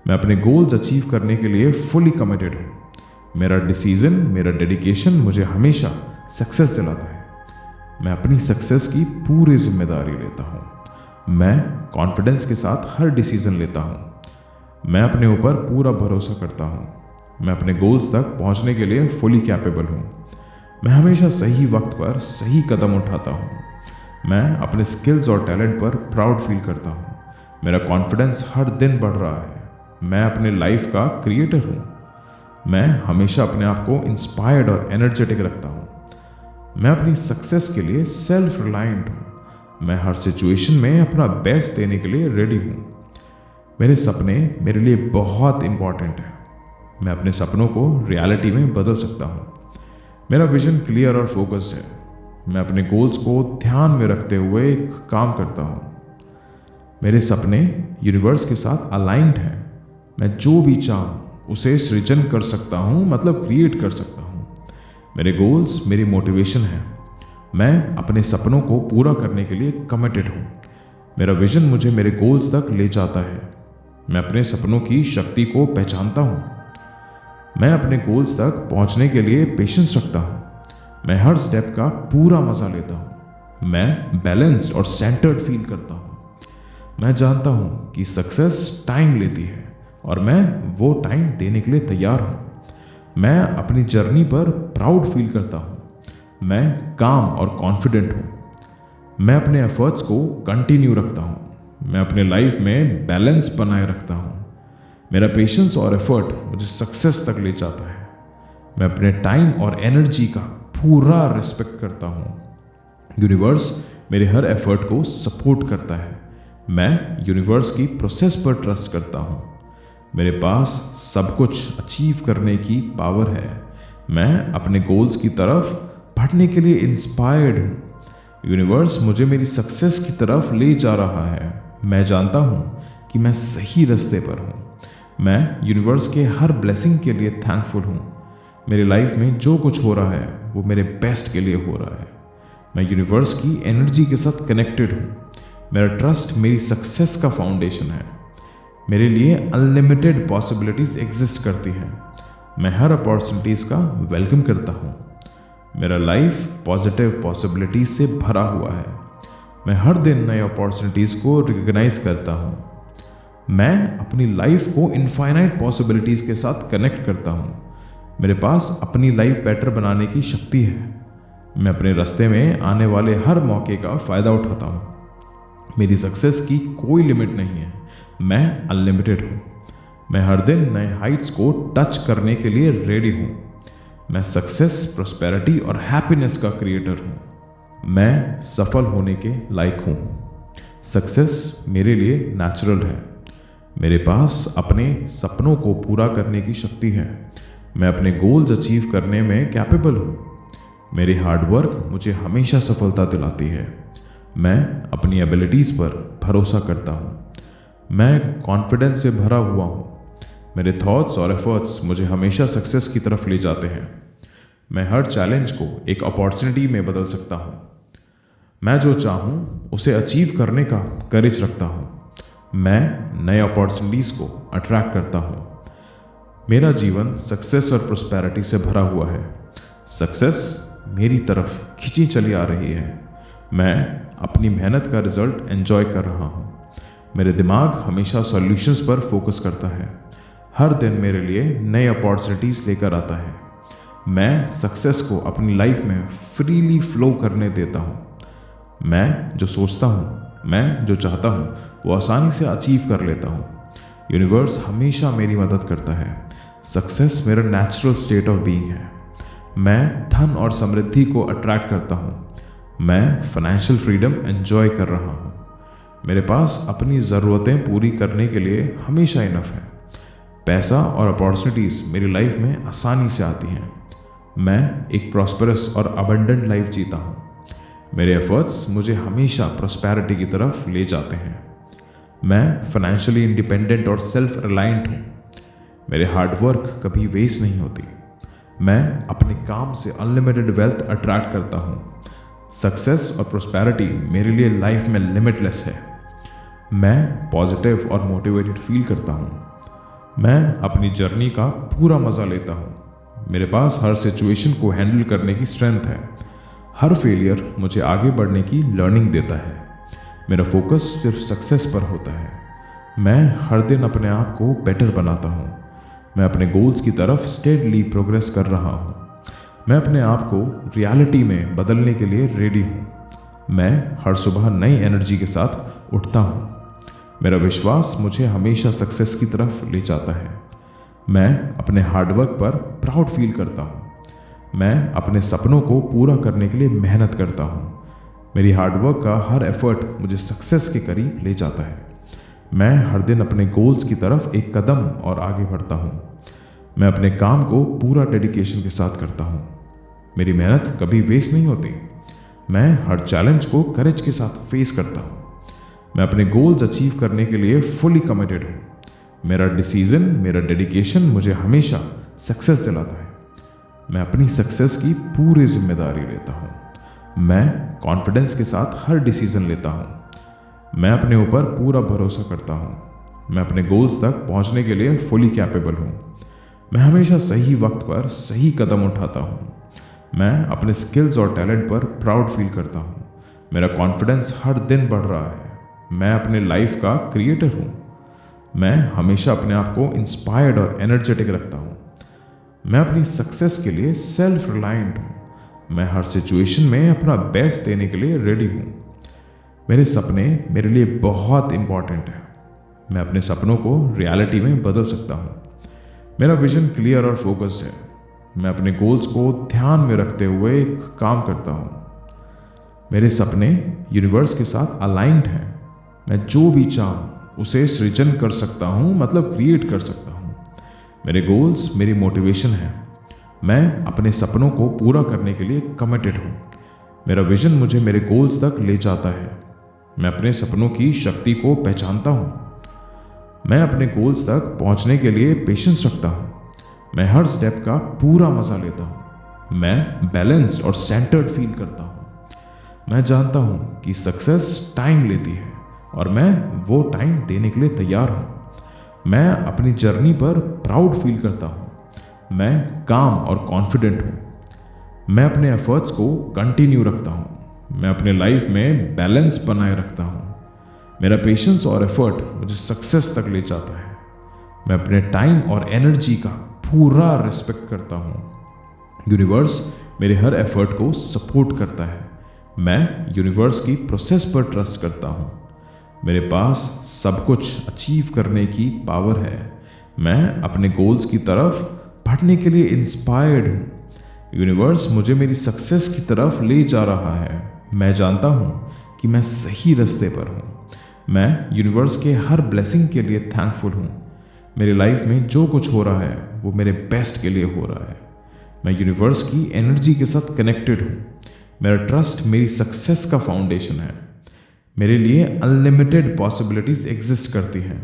मैं अपने गोल्स अचीव करने के लिए फुली कमिटेड हूँ। मेरा डिसीजन, मेरा डेडिकेशन मुझे हमेशा सक्सेस दिलाता है। मैं अपनी सक्सेस की पूरी जिम्मेदारी लेता हूँ। मैं कॉन्फिडेंस के साथ हर डिसीजन लेता हूँ। मैं अपने ऊपर पूरा भरोसा करता हूँ। मैं अपने गोल्स तक पहुँचने के लिए फुली कैपेबल हूँ। मैं हमेशा सही वक्त पर सही कदम उठाता हूँ। मैं अपने स्किल्स और टैलेंट पर प्राउड फील करता हूँ। मेरा कॉन्फिडेंस हर दिन बढ़ रहा है। मैं अपने लाइफ का क्रिएटर हूँ। मैं हमेशा अपने आप को इंस्पायर्ड और एनर्जेटिक रखता हूँ। मैं अपनी सक्सेस के लिए सेल्फ रिलायंट हूँ। मैं हर सिचुएशन में अपना बेस्ट देने के लिए रेडी हूँ। मेरे सपने मेरे लिए बहुत इंपॉर्टेंट है। मैं अपने सपनों को रियलिटी में बदल सकता हूँ। मेरा विजन क्लियर और फोकस्ड है। मैं अपने गोल्स को ध्यान में रखते हुए एक काम करता हूँ। मेरे सपने यूनिवर्स के साथ अलाइंड हैं। मैं जो भी चाहूँ उसे सृजन कर सकता हूँ, मतलब क्रिएट कर सकता हूँ। मेरे गोल्स मेरी मोटिवेशन है। मैं अपने सपनों को पूरा करने के लिए कमिटेड हूँ। मेरा विजन मुझे मेरे गोल्स तक ले जाता है। मैं अपने सपनों की शक्ति को पहचानता हूँ। मैं अपने गोल्स तक पहुँचने के लिए पेशेंस रखता हूँ। मैं हर स्टेप का पूरा मज़ा लेता हूँ। मैं बैलेंस्ड और सेंटर्ड फील करता हूँ। मैं जानता हूँ कि सक्सेस टाइम लेती है और मैं वो टाइम देने के लिए तैयार हूँ। मैं अपनी जर्नी पर प्राउड फील करता हूँ। मैं काम और कॉन्फिडेंट हूँ। मैं अपने एफर्ट्स को कंटिन्यू रखता हूँ। मैं अपने लाइफ में बैलेंस बनाए रखता हूँ। मेरा पेशेंस और एफर्ट मुझे सक्सेस तक ले जाता है। मैं अपने टाइम और एनर्जी का पूरा रिस्पेक्ट करता हूँ। यूनिवर्स मेरे हर एफर्ट को सपोर्ट करता है। मैं यूनिवर्स की प्रोसेस पर ट्रस्ट करता हूँ। मेरे पास सब कुछ अचीव करने की पावर है। मैं अपने गोल्स की तरफ बढ़ने के लिए इंस्पायर्ड हूँ। यूनिवर्स मुझे मेरी सक्सेस की तरफ ले जा रहा है। मैं जानता हूँ कि मैं सही रास्ते पर हूँ। मैं यूनिवर्स के हर ब्लेसिंग के लिए थैंकफुल हूँ। मेरी लाइफ में जो कुछ हो रहा है वो मेरे बेस्ट के लिए हो रहा है। मैं यूनिवर्स की एनर्जी के साथ कनेक्टेड हूँ। मेरा ट्रस्ट मेरी सक्सेस का फाउंडेशन है। मेरे लिए अनलिमिटेड पॉसिबिलिटीज़ एग्जिस्ट करती हैं। मैं हर अपॉर्चुनिटीज़ का वेलकम करता हूँ। मेरा लाइफ पॉजिटिव पॉसिबिलिटीज़ से भरा हुआ है। मैं हर दिन नए अपॉर्चुनिटीज़ को रिकग्नाइज करता हूँ। मैं अपनी लाइफ को इनफाइनाइट पॉसिबिलिटीज़ के साथ कनेक्ट करता हूँ। मेरे पास अपनी लाइफ बेटर बनाने की शक्ति है। मैं अपने रास्ते में आने वाले हर मौके का फ़ायदा उठाता हूँ। मेरी सक्सेस की कोई लिमिट नहीं है। मैं अनलिमिटेड हूँ। मैं हर दिन नए हाइट्स को टच करने के लिए रेडी हूँ। मैं सक्सेस, प्रॉस्पेरिटी और हैप्पीनेस का क्रिएटर हूँ। मैं सफल होने के लायक हूँ। सक्सेस मेरे लिए नेचुरल है। मेरे पास अपने सपनों को पूरा करने की शक्ति है। मैं अपने गोल्स अचीव करने में कैपेबल हूँ। मेरी हार्डवर्क मुझे हमेशा सफलता दिलाती है। मैं अपनी एबिलिटीज़ पर भरोसा करता हूँ। मैं कॉन्फिडेंस से भरा हुआ हूँ। मेरे थॉट्स और एफर्ट्स मुझे हमेशा सक्सेस की तरफ ले जाते हैं। मैं हर चैलेंज को एक अपॉर्चुनिटी में बदल सकता हूँ। मैं जो चाहूँ उसे अचीव करने का करेज रखता हूँ। मैं नए अपॉर्चुनिटीज़ को अट्रैक्ट करता हूँ। मेरा जीवन सक्सेस और प्रॉस्पेरिटी से भरा हुआ है। सक्सेस मेरी तरफ खिंची चली आ रही है। मैं अपनी मेहनत का रिजल्ट एंजॉय कर रहा हूँ। मेरे दिमाग हमेशा सॉल्यूशंस पर फोकस करता है। हर दिन मेरे लिए नए अपॉर्चुनिटीज़ लेकर आता है। मैं सक्सेस को अपनी लाइफ में फ्रीली फ्लो करने देता हूँ। मैं जो सोचता हूँ, मैं जो चाहता हूँ वो आसानी से अचीव कर लेता हूँ। यूनिवर्स हमेशा मेरी मदद करता है। सक्सेस मेरा नेचुरल स्टेट ऑफ बीइंग है। मैं धन और समृद्धि को अट्रैक्ट करता हूँ। मैं फाइनेंशियल फ्रीडम एंजॉय कर रहा हूँ। मेरे पास अपनी ज़रूरतें पूरी करने के लिए हमेशा इनफ है। पैसा और अपॉर्चुनिटीज़ मेरी लाइफ में आसानी से आती हैं। मैं एक प्रॉस्परस और अबंडेंट लाइफ जीता हूँ। मेरे एफर्ट्स मुझे हमेशा प्रॉस्पेरिटी की तरफ ले जाते हैं। मैं फाइनेंशियली इंडिपेंडेंट और सेल्फ रिलायंट हूँ। मेरे हार्डवर्क कभी वेस्ट नहीं होती। मैं अपने काम से अनलिमिटेड वेल्थ अट्रैक्ट करता हूँ। सक्सेस और प्रॉस्पेरिटी मेरे लिए लाइफ में लिमिटलेस है। मैं पॉजिटिव और मोटिवेटेड फील करता हूँ। मैं अपनी जर्नी का पूरा मज़ा लेता हूँ। मेरे पास हर सिचुएशन को हैंडल करने की स्ट्रेंथ है। हर फेलियर मुझे आगे बढ़ने की लर्निंग देता है। मेरा फोकस सिर्फ सक्सेस पर होता है। मैं हर दिन अपने आप को बेटर बनाता हूँ। मैं अपने गोल्स की तरफ स्टेडली प्रोग्रेस कर रहा हूँ। मैं अपने आप को रियलिटी में बदलने के लिए रेडी हूँ। मैं हर सुबह नई एनर्जी के साथ उठता हूँ। मेरा विश्वास मुझे हमेशा सक्सेस की तरफ ले जाता है। मैं अपने हार्डवर्क पर प्राउड फील करता हूँ। मैं अपने सपनों को पूरा करने के लिए मेहनत करता हूँ। मेरी हार्डवर्क का हर एफर्ट मुझे सक्सेस के करीब ले जाता है। मैं हर दिन अपने गोल्स की तरफ एक कदम और आगे बढ़ता हूँ। मैं अपने काम को पूरा डेडिकेशन के साथ करता हूँ। मेरी मेहनत कभी वेस्ट नहीं होती। मैं हर चैलेंज को करेज के साथ फेस करता हूँ। मैं अपने गोल्स अचीव करने के लिए फुली कमिटेड हूँ। मेरा डिसीजन, मेरा डेडिकेशन मुझे हमेशा सक्सेस दिलाता है। मैं अपनी सक्सेस की पूरी जिम्मेदारी लेता हूँ। मैं कॉन्फिडेंस के साथ हर डिसीजन लेता हूँ। मैं अपने ऊपर पूरा भरोसा करता हूँ। मैं अपने गोल्स तक पहुँचने के लिए फुली कैपेबल हूँ। मैं हमेशा सही वक्त पर सही कदम उठाता हूँ। मैं अपने स्किल्स और टैलेंट पर प्राउड फील करता हूँ। मेरा कॉन्फिडेंस हर दिन बढ़ रहा है। मैं अपने लाइफ का क्रिएटर हूँ। मैं हमेशा अपने आप को इंस्पायर्ड और एनर्जेटिक रखता हूँ। मैं अपनी सक्सेस के लिए सेल्फ रिलायंट हूँ। मैं हर सिचुएशन में अपना बेस्ट देने के लिए रेडी हूँ। मेरे सपने मेरे लिए बहुत इंपॉर्टेंट है। मैं अपने सपनों को रियलिटी में बदल सकता हूँ। मेरा विजन क्लियर और फोकस्ड है। मैं अपने गोल्स को ध्यान में रखते हुए एक काम करता हूँ। मेरे सपने यूनिवर्स के साथ अलाइंड हैं। मैं जो भी चाहूँ उसे सृजन कर सकता हूँ, मतलब क्रिएट कर सकता हूँ। मेरे गोल्स मेरी मोटिवेशन है। मैं अपने सपनों को पूरा करने के लिए कमिटेड हूँ। मेरा विजन मुझे मेरे गोल्स तक ले जाता है। मैं अपने सपनों की शक्ति को पहचानता हूँ। मैं अपने गोल्स तक पहुँचने के लिए पेशेंस रखता हूँ। मैं हर स्टेप का पूरा मज़ा लेता हूँ। मैं बैलेंस्ड और सेंटर्ड फील करता हूँ। मैं जानता हूँ कि सक्सेस टाइम लेती है और मैं वो टाइम देने के लिए तैयार हूँ। मैं अपनी जर्नी पर प्राउड फील करता हूँ। मैं काम और कॉन्फिडेंट हूँ। मैं अपने एफर्ट्स को कंटिन्यू रखता हूँ। मैं अपने लाइफ में बैलेंस बनाए रखता हूँ। मेरा पेशेंस और एफर्ट मुझे सक्सेस तक ले जाता है। मैं अपने टाइम और एनर्जी का पूरा रिस्पेक्ट करता हूँ। यूनिवर्स मेरे हर एफर्ट को सपोर्ट करता है। मैं यूनिवर्स की प्रोसेस पर ट्रस्ट करता हूँ। मेरे पास सब कुछ अचीव करने की पावर है। मैं अपने गोल्स की तरफ बढ़ने के लिए इंस्पायर्ड हूँ। यूनिवर्स मुझे मेरी सक्सेस की तरफ ले जा रहा है। मैं जानता हूँ कि मैं सही रास्ते पर हूँ। मैं यूनिवर्स के हर ब्लेसिंग के लिए थैंकफुल हूँ। मेरी लाइफ में जो कुछ हो रहा है वो मेरे बेस्ट के लिए हो रहा है। मैं यूनिवर्स की एनर्जी के साथ कनेक्टेड हूँ। मेरा ट्रस्ट मेरी सक्सेस का फाउंडेशन है। मेरे लिए अनलिमिटेड पॉसिबिलिटीज़ एग्जिस्ट करती हैं।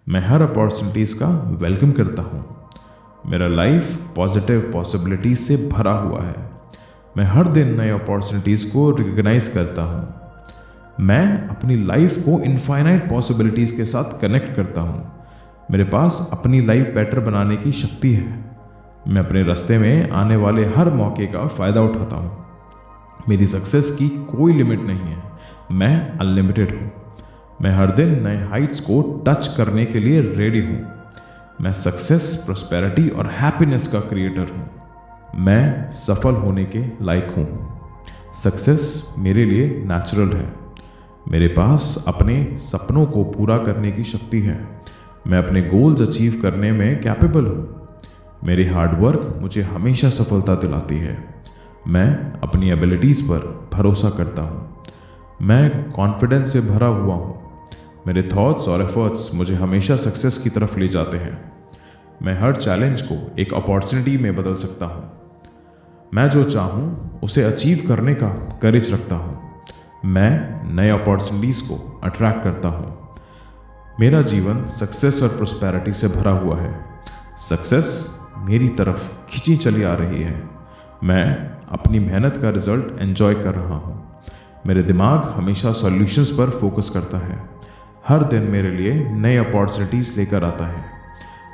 मैं हर अपॉर्चुनिटीज़ का वेलकम करता हूँ। मेरा लाइफ पॉजिटिव पॉसिबिलिटीज़ से भरा हुआ है। मैं हर दिन नए अपॉर्चुनिटीज़ को रिकग्नाइज करता हूँ। मैं अपनी लाइफ को इनफाइनाइट पॉसिबिलिटीज़ के साथ कनेक्ट करता हूँ। मेरे पास अपनी लाइफ बेटर बनाने की शक्ति है। मैं अपने रास्ते में आने वाले हर मौके का फ़ायदा उठाता हूँ। मेरी सक्सेस की कोई लिमिट नहीं है। मैं अनलिमिटेड हूँ। मैं हर दिन नए हाइट्स को टच करने के लिए रेडी हूँ। मैं सक्सेस, प्रॉस्पेरिटी और हैप्पीनेस का क्रिएटर हूँ। मैं सफल होने के लायक हूँ। सक्सेस मेरे लिए नेचुरल है। मेरे पास अपने सपनों को पूरा करने की शक्ति है। मैं अपने गोल्स अचीव करने में कैपेबल हूँ। मेरी हार्डवर्क मुझे हमेशा सफलता दिलाती है। मैं अपनी एबिलिटीज़ पर भरोसा करता हूँ। मैं कॉन्फिडेंस से भरा हुआ हूँ। मेरे थॉट्स और एफर्ट्स मुझे हमेशा सक्सेस की तरफ ले जाते हैं। मैं हर चैलेंज को एक अपॉर्चुनिटी में बदल सकता हूँ। मैं जो चाहूँ उसे अचीव करने का करेज रखता हूँ। मैं नए अपॉर्चुनिटीज़ को अट्रैक्ट करता हूँ। मेरा जीवन सक्सेस और प्रोस्पेरिटी से भरा हुआ है। सक्सेस मेरी तरफ खिंची चली आ रही है। मैं अपनी मेहनत का रिजल्ट एंजॉय कर रहा हूँ। मेरे दिमाग हमेशा सॉल्यूशंस पर फोकस करता है। हर दिन मेरे लिए नए अपॉर्चुनिटीज़ लेकर आता है।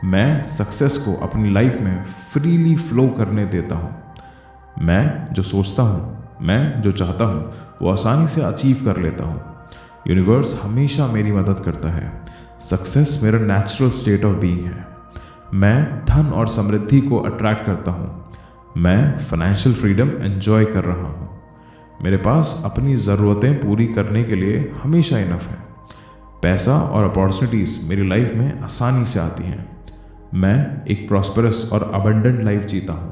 मैं सक्सेस को अपनी लाइफ में फ्रीली फ्लो करने देता हूँ। मैं जो सोचता हूँ, मैं जो चाहता हूँ, वो आसानी से अचीव कर लेता हूँ। यूनिवर्स हमेशा मेरी मदद करता है। सक्सेस मेरा नेचुरल स्टेट ऑफ बीइंग है। मैं धन और समृद्धि को अट्रैक्ट करता हूँ। मैं फाइनेंशियल फ्रीडम एंजॉय कर रहा हूँ। मेरे पास अपनी ज़रूरतें पूरी करने के लिए हमेशा इनफ है। पैसा और अपॉर्चुनिटीज़ मेरी लाइफ में आसानी से आती हैं। मैं एक प्रॉस्परस और अबंडेंट लाइफ जीता हूँ।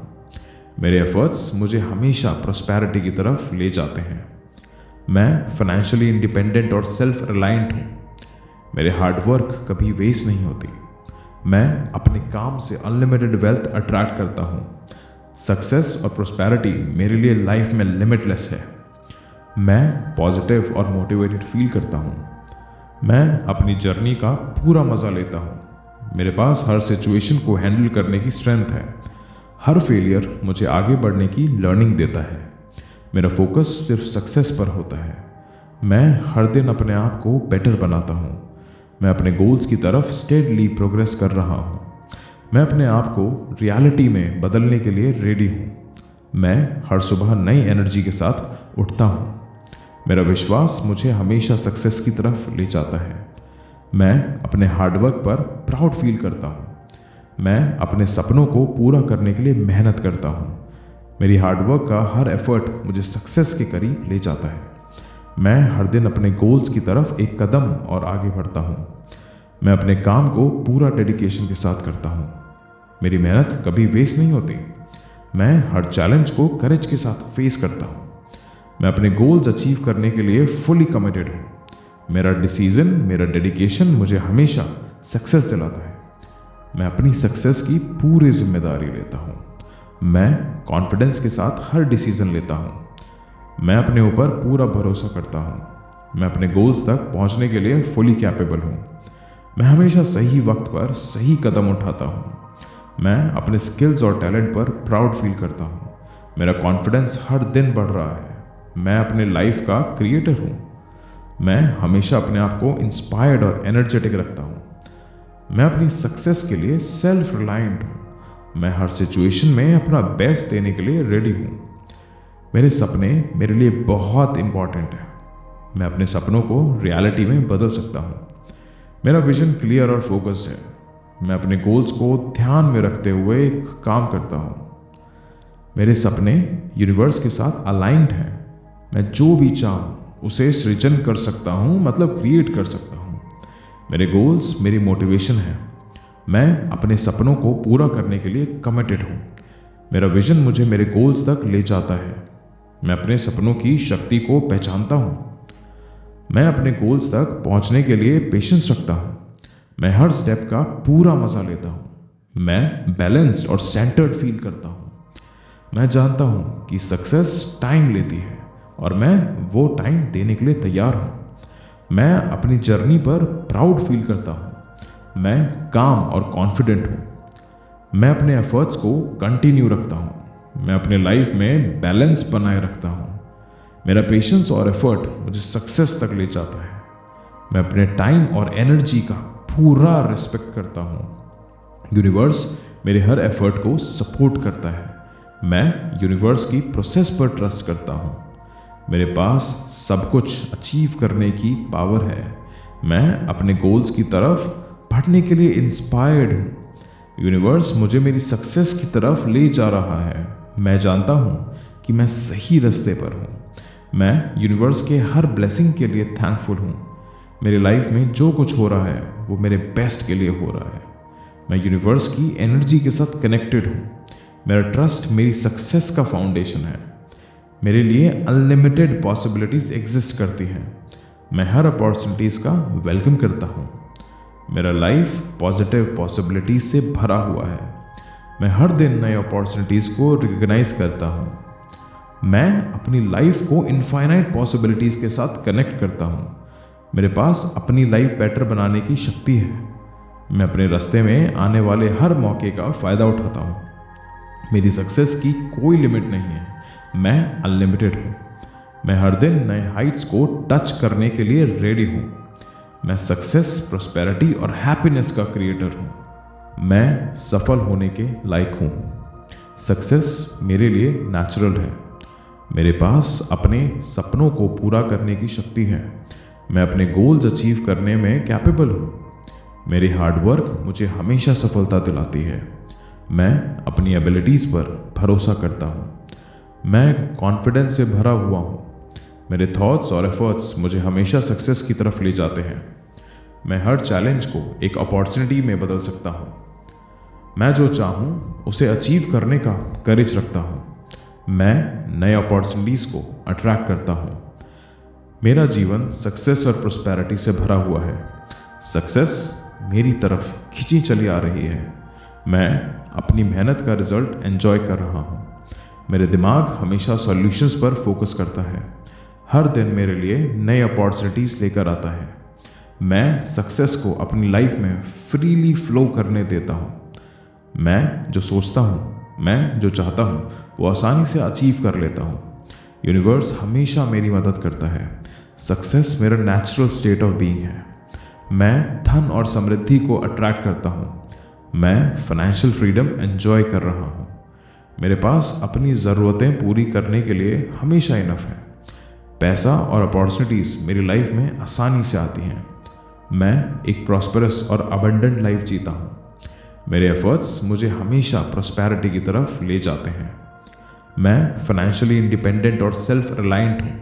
मेरे एफर्ट्स मुझे हमेशा प्रॉस्पेरिटी की तरफ ले जाते हैं। मैं फाइनेंशियली इंडिपेंडेंट और सेल्फ रिलायंट हूँ। मेरे हार्डवर्क कभी वेस्ट नहीं होती। मैं अपने काम से अनलिमिटेड वेल्थ अट्रैक्ट करता हूँ। सक्सेस और प्रॉस्पेरिटी मेरे लिए लाइफ में लिमिटलेस है। मैं पॉजिटिव और मोटिवेटेड फील करता हूँ। मैं अपनी जर्नी का पूरा मज़ा लेता हूँ। मेरे पास हर सिचुएशन को हैंडल करने की स्ट्रेंथ है। हर फेलियर मुझे आगे बढ़ने की लर्निंग देता है। मेरा फोकस सिर्फ सक्सेस पर होता है। मैं हर दिन अपने आप को बेटर बनाता हूँ। मैं अपने गोल्स की तरफ स्टेडली प्रोग्रेस कर रहा हूँ। मैं अपने आप को रियलिटी में बदलने के लिए रेडी हूँ। मैं हर सुबह नई एनर्जी के साथ उठता हूँ। मेरा विश्वास मुझे हमेशा सक्सेस की तरफ ले जाता है। मैं अपने हार्डवर्क पर प्राउड फील करता हूँ। मैं अपने सपनों को पूरा करने के लिए मेहनत करता हूँ। मेरी हार्डवर्क का हर एफर्ट मुझे सक्सेस के करीब ले जाता है। मैं हर दिन अपने गोल्स की तरफ एक कदम और आगे बढ़ता हूँ। मैं अपने काम को पूरा डेडिकेशन के साथ करता हूँ। मेरी मेहनत कभी वेस्ट नहीं होती। मैं हर चैलेंज को करेज के साथ फेस करता हूँ। मैं अपने गोल्स अचीव करने के लिए फुली कमिटेड हूँ। मेरा डिसीजन, मेरा डेडिकेशन मुझे हमेशा सक्सेस दिलाता है। मैं अपनी सक्सेस की पूरी जिम्मेदारी लेता हूँ। मैं कॉन्फिडेंस के साथ हर डिसीजन लेता हूँ। मैं अपने ऊपर पूरा भरोसा करता हूँ। मैं अपने गोल्स तक पहुँचने के लिए फुली कैपेबल हूँ। मैं हमेशा सही वक्त पर सही कदम उठाता हूँ। मैं अपने स्किल्स और टैलेंट पर प्राउड फील करता हूँ। मेरा कॉन्फिडेंस हर दिन बढ़ रहा है। मैं अपने लाइफ का क्रिएटर हूँ। मैं हमेशा अपने आप को इंस्पायर्ड और एनर्जेटिक रखता हूँ। मैं अपनी सक्सेस के लिए सेल्फ रिलायंट हूँ। मैं हर सिचुएशन में अपना बेस्ट देने के लिए रेडी हूँ। मेरे सपने मेरे लिए बहुत इंपॉर्टेंट है। मैं अपने सपनों को रियलिटी में बदल सकता हूँ। मेरा विजन क्लियर और फोकस्ड है। मैं अपने गोल्स को ध्यान में रखते हुए एक काम करता हूँ। मेरे सपने यूनिवर्स के साथ अलाइंड हैं। मैं जो भी चाहूँ उसे सृजन कर सकता हूँ, मतलब क्रिएट कर सकता हूँ। मेरे गोल्स मेरी मोटिवेशन है। मैं अपने सपनों को पूरा करने के लिए कमिटेड हूँ। मेरा विजन मुझे मेरे गोल्स तक ले जाता है। मैं अपने सपनों की शक्ति को पहचानता हूँ। मैं अपने गोल्स तक पहुँचने के लिए पेशेंस रखता हूँ। मैं हर स्टेप का पूरा मज़ा लेता हूँ। मैं बैलेंस्ड और सेंटर्ड फील करता हूँ। मैं जानता हूँ कि सक्सेस टाइम लेती है और मैं वो टाइम देने के लिए तैयार हूँ। मैं अपनी जर्नी पर प्राउड फील करता हूँ। मैं काम और कॉन्फिडेंट हूँ। मैं अपने एफर्ट्स को कंटिन्यू रखता हूँ। मैं अपने लाइफ में बैलेंस बनाए रखता हूँ। मेरा पेशेंस और एफर्ट मुझे सक्सेस तक ले जाता है। मैं अपने टाइम और एनर्जी का पूरा रिस्पेक्ट करता हूँ। यूनिवर्स मेरे हर एफर्ट को सपोर्ट करता है। मैं यूनिवर्स की प्रोसेस पर ट्रस्ट करता हूँ। मेरे पास सब कुछ अचीव करने की पावर है। मैं अपने गोल्स की तरफ बढ़ने के लिए इंस्पायर्ड हूँ। यूनिवर्स मुझे मेरी सक्सेस की तरफ ले जा रहा है। मैं जानता हूँ कि मैं सही रास्ते पर हूँ। मैं यूनिवर्स के हर ब्लेसिंग के लिए थैंकफुल हूँ। मेरी लाइफ में जो कुछ हो रहा है वो मेरे बेस्ट के लिए हो रहा है। मैं यूनिवर्स की एनर्जी के साथ कनेक्टेड हूँ। मेरा ट्रस्ट मेरी सक्सेस का फाउंडेशन है। मेरे लिए अनलिमिटेड पॉसिबिलिटीज़ एग्जिस्ट करती हैं। मैं हर अपॉर्चुनिटीज़ का वेलकम करता हूँ। मेरा लाइफ पॉजिटिव पॉसिबिलिटीज़ से भरा हुआ है। मैं हर दिन नए अपॉर्चुनिटीज़ को रिकग्नाइज करता हूँ। मैं अपनी लाइफ को इनफाइनाइट पॉसिबिलिटीज़ के साथ कनेक्ट करता हूँ। मेरे पास अपनी लाइफ बेटर बनाने की शक्ति है। मैं अपने रास्ते में आने वाले हर मौके का फ़ायदा उठाता हूँ। मेरी सक्सेस की कोई लिमिट नहीं है। मैं अनलिमिटेड हूँ। मैं हर दिन नए हाइट्स को टच करने के लिए रेडी हूँ। मैं सक्सेस, प्रॉस्पेरिटी और हैप्पीनेस का क्रिएटर हूँ। मैं सफल होने के लायक हूँ। सक्सेस मेरे लिए नेचुरल है। मेरे पास अपने सपनों को पूरा करने की शक्ति है। मैं अपने गोल्स अचीव करने में कैपेबल हूँ। मेरी हार्डवर्क मुझे हमेशा सफलता दिलाती है। मैं अपनी एबिलिटीज़ पर भरोसा करता हूँ। मैं कॉन्फिडेंस से भरा हुआ हूँ। मेरे थॉट्स और एफर्ट्स मुझे हमेशा सक्सेस की तरफ ले जाते हैं। मैं हर चैलेंज को एक अपॉर्चुनिटी में बदल सकता हूँ। मैं जो चाहूँ उसे अचीव करने का करेज रखता हूँ। मैं नए अपॉर्चुनिटीज़ को अट्रैक्ट करता हूँ। मेरा जीवन सक्सेस और प्रॉस्पेरिटी से भरा हुआ है। सक्सेस मेरी तरफ खिंची चली आ रही है। मैं अपनी मेहनत का रिजल्ट एंजॉय कर रहा हूँ। मेरे दिमाग हमेशा सॉल्यूशंस पर फोकस करता है। हर दिन मेरे लिए नए अपॉर्चुनिटीज़ लेकर आता है। मैं सक्सेस को अपनी लाइफ में फ्रीली फ्लो करने देता हूँ। मैं जो सोचता हूँ, मैं जो चाहता हूँ वो आसानी से अचीव कर लेता हूँ। यूनिवर्स हमेशा मेरी मदद करता है। सक्सेस मेरा नेचुरल स्टेट ऑफ बीइंग है। मैं धन और समृद्धि को अट्रैक्ट करता हूँ। मैं फाइनेंशियल फ्रीडम एंजॉय कर रहा हूँ। मेरे पास अपनी ज़रूरतें पूरी करने के लिए हमेशा इनफ है। पैसा और अपॉर्चुनिटीज़ मेरी लाइफ में आसानी से आती हैं। मैं एक प्रॉस्परस और अबंडेंट लाइफ जीता हूँ। मेरे एफर्ट्स मुझे हमेशा प्रॉस्पेरिटी की तरफ ले जाते हैं। मैं फाइनेंशियली इंडिपेंडेंट और सेल्फ रिलायंट हूँ।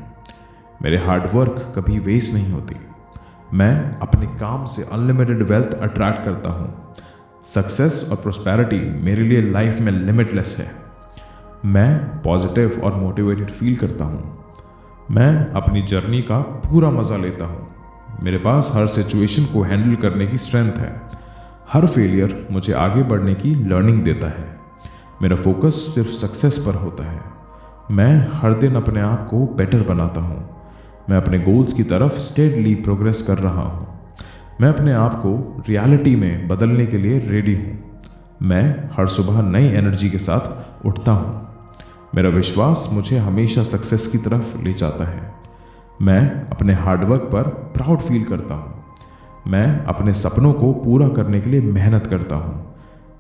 मेरे हार्डवर्क कभी वेस्ट नहीं होती। मैं अपने काम से अनलिमिटेड वेल्थ अट्रैक्ट करता हूँ। सक्सेस और प्रॉस्पेरिटी मेरे लिए लाइफ में लिमिटलेस है। मैं पॉजिटिव और मोटिवेटेड फील करता हूँ। मैं अपनी जर्नी का पूरा मज़ा लेता हूँ। मेरे पास हर सिचुएशन को हैंडल करने की स्ट्रेंथ है। हर फेलियर मुझे आगे बढ़ने की लर्निंग देता है। मेरा फोकस सिर्फ सक्सेस पर होता है। मैं हर दिन अपने आप को बेटर बनाता हूँ। मैं अपने गोल्स की तरफ स्टेडली प्रोग्रेस कर रहा हूँ। मैं अपने आप को रियलिटी में बदलने के लिए रेडी हूँ। मैं हर सुबह नई एनर्जी के साथ उठता हूँ। मेरा विश्वास मुझे हमेशा सक्सेस की तरफ ले जाता है। मैं अपने हार्डवर्क पर प्राउड फील करता हूँ। मैं अपने सपनों को पूरा करने के लिए मेहनत करता हूँ।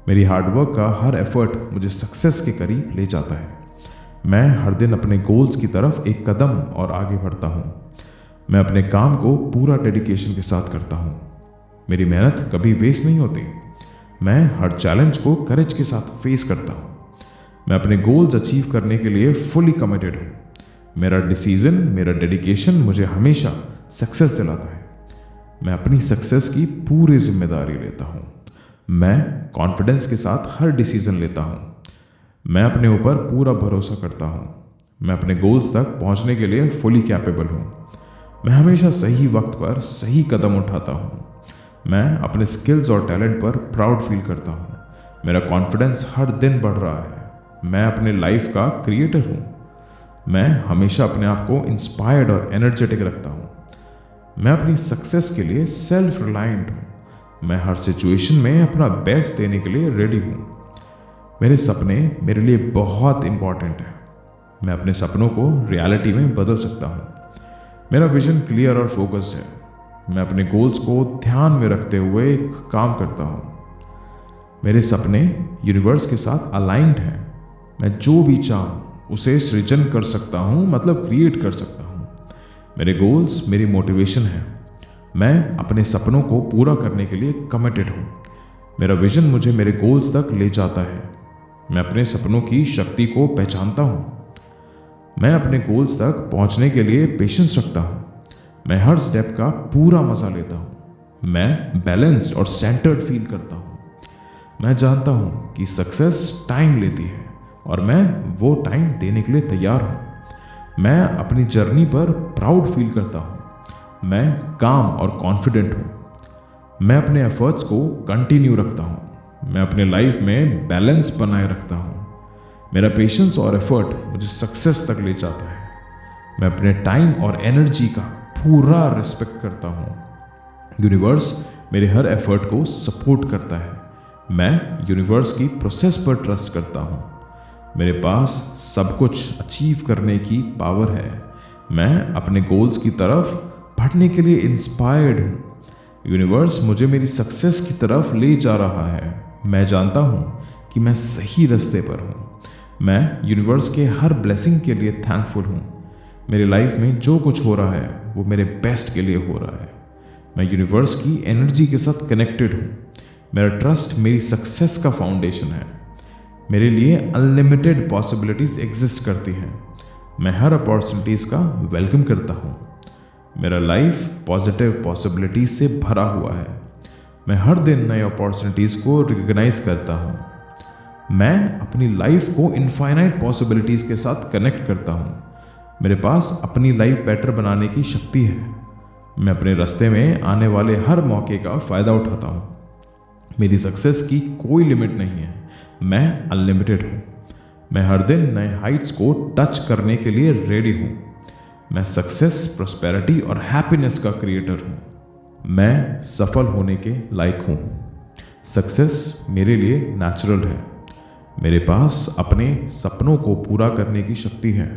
मेरी हार्डवर्क का हर एफर्ट मुझे सक्सेस के करीब ले जाता है। मैं हर दिन अपने गोल्स की तरफ एक कदम और आगे बढ़ता हूँ। मैं अपने काम को पूरा डेडिकेशन के साथ करता हूँ। मेरी मेहनत कभी वेस्ट नहीं होती। मैं हर चैलेंज को करेज के साथ फेस करता हूँ। मैं अपने गोल्स अचीव करने के लिए फुली कमिटेड हूँ। मेरा डिसीजन, मेरा डेडिकेशन मुझे हमेशा सक्सेस दिलाता है। मैं अपनी सक्सेस की पूरी जिम्मेदारी लेता हूँ। मैं कॉन्फिडेंस के साथ हर डिसीजन लेता हूँ। मैं अपने ऊपर पूरा भरोसा करता हूँ। मैं अपने गोल्स तक पहुँचने के लिए फुली कैपेबल हूँ। मैं हमेशा सही वक्त पर सही कदम उठाता हूँ। मैं अपने स्किल्स और टैलेंट पर प्राउड फील करता हूँ। मेरा कॉन्फिडेंस हर दिन बढ़ रहा है। मैं अपने लाइफ का क्रिएटर हूँ। मैं हमेशा अपने आप को इंस्पायर्ड और एनर्जेटिक रखता हूँ। मैं अपनी सक्सेस के लिए सेल्फ रिलायंट हूँ। मैं हर सिचुएशन में अपना बेस्ट देने के लिए रेडी हूँ। मेरे सपने मेरे लिए बहुत इंपॉर्टेंट है। मैं अपने सपनों को रियलिटी में बदल सकता हूँ। मेरा विजन क्लियर और फोकस्ड है। मैं अपने गोल्स को ध्यान में रखते हुए काम करता हूँ। मेरे सपने यूनिवर्स के साथ अलाइंड हैं। मैं जो भी चाहूँ उसे सृजन कर सकता हूँ, मतलब क्रिएट कर सकता हूँ। मेरे गोल्स मेरी मोटिवेशन है। मैं अपने सपनों को पूरा करने के लिए कमिटेड हूँ। मेरा विजन मुझे मेरे गोल्स तक ले जाता है। मैं अपने सपनों की शक्ति को पहचानता हूँ। मैं अपने गोल्स तक पहुँचने के लिए पेशेंस रखता हूँ। मैं हर स्टेप का पूरा मज़ा लेता हूँ। मैं बैलेंस्ड और सेंटर्ड फील करता हूँ। मैं जानता हूँ कि सक्सेस टाइम लेती है और मैं वो टाइम देने के लिए तैयार हूँ। मैं अपनी जर्नी पर प्राउड फील करता हूँ। मैं काम और कॉन्फिडेंट हूँ। मैं अपने एफर्ट्स को कंटिन्यू रखता हूँ। मैं अपने लाइफ में बैलेंस बनाए रखता हूँ। मेरा पेशेंस और एफर्ट मुझे सक्सेस तक ले जाता है। मैं अपने टाइम और एनर्जी का पूरा रिस्पेक्ट करता हूँ। यूनिवर्स मेरे हर एफर्ट को सपोर्ट करता है। मैं यूनिवर्स की प्रोसेस पर ट्रस्ट करता हूँ। मेरे पास सब कुछ अचीव करने की पावर है। मैं अपने गोल्स की तरफ बढ़ने के लिए इंस्पायर्ड हूँ। यूनिवर्स मुझे मेरी सक्सेस की तरफ ले जा रहा है। मैं जानता हूँ कि मैं सही रास्ते पर हूँ। मैं यूनिवर्स के हर ब्लेसिंग के लिए थैंकफुल हूँ। मेरी लाइफ में जो कुछ हो रहा है वो मेरे बेस्ट के लिए हो रहा है। मैं यूनिवर्स की एनर्जी के साथ कनेक्टेड हूँ। मेरा ट्रस्ट मेरी सक्सेस का फाउंडेशन है। मेरे लिए अनलिमिटेड पॉसिबिलिटीज एग्जिस्ट करती हैं। मैं हर अपॉर्चुनिटीज़ का वेलकम करता हूँ। मेरा लाइफ पॉजिटिव पॉसिबिलिटीज से भरा हुआ है। मैं हर दिन नए अपॉर्चुनिटीज़ को रिकग्नाइज करता हूँ। मैं अपनी लाइफ को इनफाइनाइट पॉसिबिलिटीज़ के साथ कनेक्ट करता हूँ। मेरे पास अपनी लाइफ बेटर बनाने की शक्ति है। मैं अपने रास्ते में आने वाले हर मौके का फ़ायदा उठाता हूँ। मेरी सक्सेस की कोई लिमिट नहीं है। मैं अनलिमिटेड हूँ। मैं हर दिन नए हाइट्स को टच करने के लिए रेडी हूँ। मैं सक्सेस, प्रॉस्पेरिटी और हैप्पीनेस का क्रिएटर हूँ। मैं सफल होने के लायक हूँ। सक्सेस मेरे लिए नेचुरल है। मेरे पास अपने सपनों को पूरा करने की शक्ति है।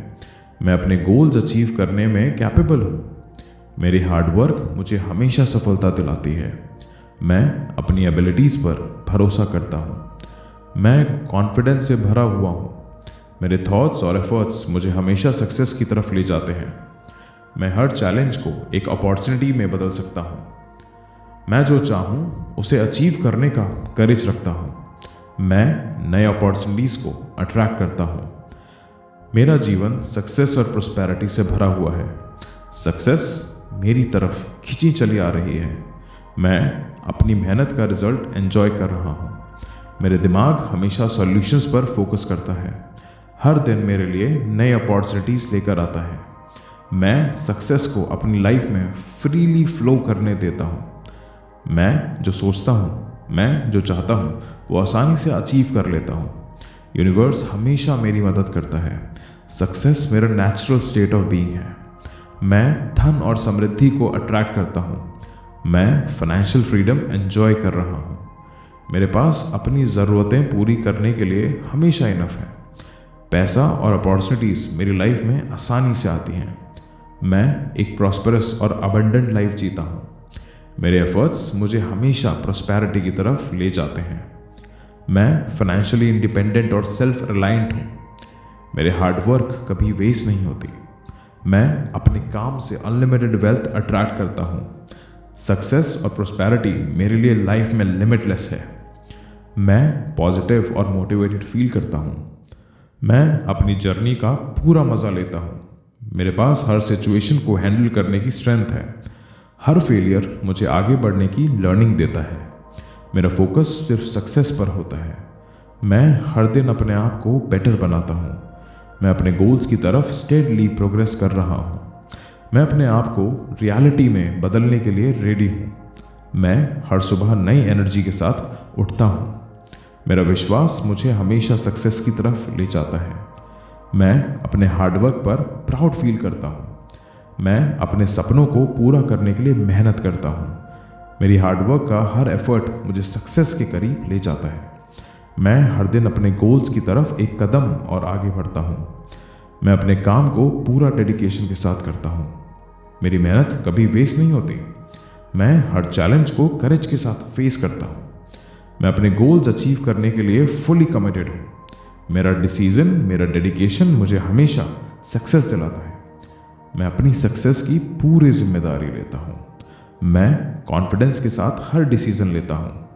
मैं अपने गोल्स अचीव करने में कैपेबल हूँ। मेरी हार्डवर्क मुझे हमेशा सफलता दिलाती है। मैं अपनी एबिलिटीज़ पर भरोसा करता हूँ। मैं कॉन्फिडेंस से भरा हुआ हूँ। मेरे थॉट्स और एफर्ट्स मुझे हमेशा सक्सेस की तरफ ले जाते हैं। मैं हर चैलेंज को एक अपॉर्चुनिटी में बदल सकता हूँ। मैं जो चाहूँ उसे अचीव करने का करेज रखता हूँ। मैं नए अपॉर्चुनिटीज़ को अट्रैक्ट करता हूँ। मेरा जीवन सक्सेस और प्रॉस्पेरिटी से भरा हुआ है। सक्सेस मेरी तरफ खींची चली आ रही है। मैं अपनी मेहनत का रिजल्ट एंजॉय कर रहा हूँ। मेरे दिमाग हमेशा सॉल्यूशंस पर फोकस करता है। हर दिन मेरे लिए नए अपॉर्चुनिटीज़ लेकर आता है। मैं सक्सेस को अपनी लाइफ में फ्रीली फ्लो करने देता हूँ। मैं जो सोचता हूँ, मैं जो चाहता हूँ वो आसानी से अचीव कर लेता हूँ। यूनिवर्स हमेशा मेरी मदद करता है। सक्सेस मेरा नेचुरल स्टेट ऑफ बीइंग है। मैं धन और समृद्धि को अट्रैक्ट करता हूँ। मैं फाइनेंशियल फ्रीडम एंजॉय कर रहा हूँ। मेरे पास अपनी ज़रूरतें पूरी करने के लिए हमेशा इनफ है। पैसा और अपॉर्चुनिटीज़ मेरी लाइफ में आसानी से आती हैं। मैं एक प्रॉस्परस और अबंडेंट लाइफ जीता हूँ। मेरे एफर्ट्स मुझे हमेशा प्रॉस्पेरिटी की तरफ ले जाते हैं। मैं फाइनेंशियली इंडिपेंडेंट और सेल्फ रिलायंट हूँ। मेरे हार्डवर्क कभी वेस्ट नहीं होती। मैं अपने काम से अनलिमिटेड वेल्थ अट्रैक्ट करता हूँ। सक्सेस और प्रॉस्पेरिटी मेरे लिए लाइफ में लिमिटलेस है। मैं पॉजिटिव और मोटिवेटेड फील करता हूँ। मैं अपनी जर्नी का पूरा मज़ा लेता हूँ। मेरे पास हर सिचुएशन को हैंडल करने की स्ट्रेंथ है। हर फेलियर मुझे आगे बढ़ने की लर्निंग देता है। मेरा फोकस सिर्फ सक्सेस पर होता है। मैं हर दिन अपने आप को बेटर बनाता हूँ। मैं अपने गोल्स की तरफ स्टेडली प्रोग्रेस कर रहा हूँ। मैं अपने आप को रियलिटी में बदलने के लिए रेडी हूँ। मैं हर सुबह नई एनर्जी के साथ उठता हूँ। मेरा विश्वास मुझे हमेशा सक्सेस की तरफ ले जाता है। मैं अपने हार्डवर्क पर प्राउड फील करता हूँ। मैं अपने सपनों को पूरा करने के लिए मेहनत करता हूँ। मेरी हार्डवर्क का हर एफर्ट मुझे सक्सेस के करीब ले जाता है। मैं हर दिन अपने गोल्स की तरफ एक कदम और आगे बढ़ता हूँ। मैं अपने काम को पूरा डेडिकेशन के साथ करता हूँ। मेरी मेहनत कभी वेस्ट नहीं होती। मैं हर चैलेंज को करेज के साथ फेस करता हूँ। मैं अपने गोल्स अचीव करने के लिए फुली कमिटेड हूँ। मेरा डिसीजन, मेरा डेडिकेशन मुझे हमेशा सक्सेस दिलाता है। मैं अपनी सक्सेस की पूरी जिम्मेदारी लेता हूँ। मैं कॉन्फिडेंस के साथ हर डिसीजन लेता हूँ।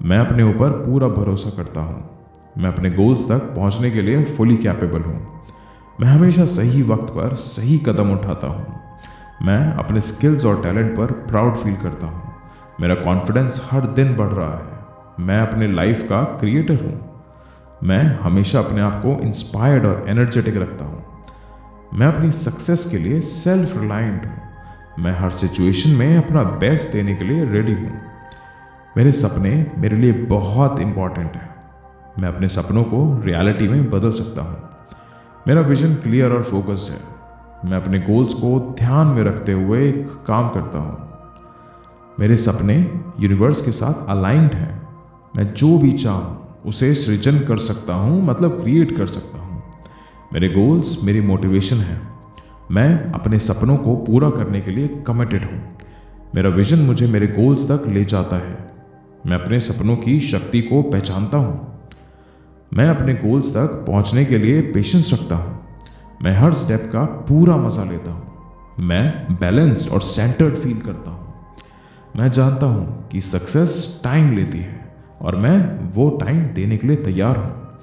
मैं अपने ऊपर पूरा भरोसा करता हूँ। मैं अपने गोल्स तक पहुँचने के लिए फुली कैपेबल हूँ। मैं हमेशा सही वक्त पर सही कदम उठाता हूँ। मैं अपने स्किल्स और टैलेंट पर प्राउड फील करता हूँ। मेरा कॉन्फिडेंस हर दिन बढ़ रहा है। मैं अपने लाइफ का क्रिएटर हूँ। मैं हमेशा अपने आप को इंस्पायर्ड और एनर्जेटिक रखता हूँ। मैं अपनी सक्सेस के लिए सेल्फ रिलायंट हूँ। मैं हर सिचुएशन में अपना बेस्ट देने के लिए रेडी हूँ। मेरे सपने मेरे लिए बहुत इंपॉर्टेंट है। मैं अपने सपनों को रियलिटी में बदल सकता हूँ। मेरा विजन क्लियर और फोकस्ड है। मैं अपने गोल्स को ध्यान में रखते हुए एक काम करता हूँ। मेरे सपने यूनिवर्स के साथ अलाइंड हैं। मैं जो भी चाहूँ उसे सृजन कर सकता हूँ, मतलब क्रिएट कर सकता हूँ। मेरे गोल्स मेरी मोटिवेशन है। मैं अपने सपनों को पूरा करने के लिए कमिटेड हूँ। मेरा विजन मुझे मेरे गोल्स तक ले जाता है। मैं अपने सपनों की शक्ति को पहचानता हूँ। मैं अपने गोल्स तक पहुँचने के लिए पेशेंस रखता हूँ। मैं हर स्टेप का पूरा मजा लेता हूँ। मैं बैलेंस्ड और सेंटर्ड फील करता हूँ। मैं जानता हूँ कि सक्सेस टाइम लेती है और मैं वो टाइम देने के लिए तैयार हूँ।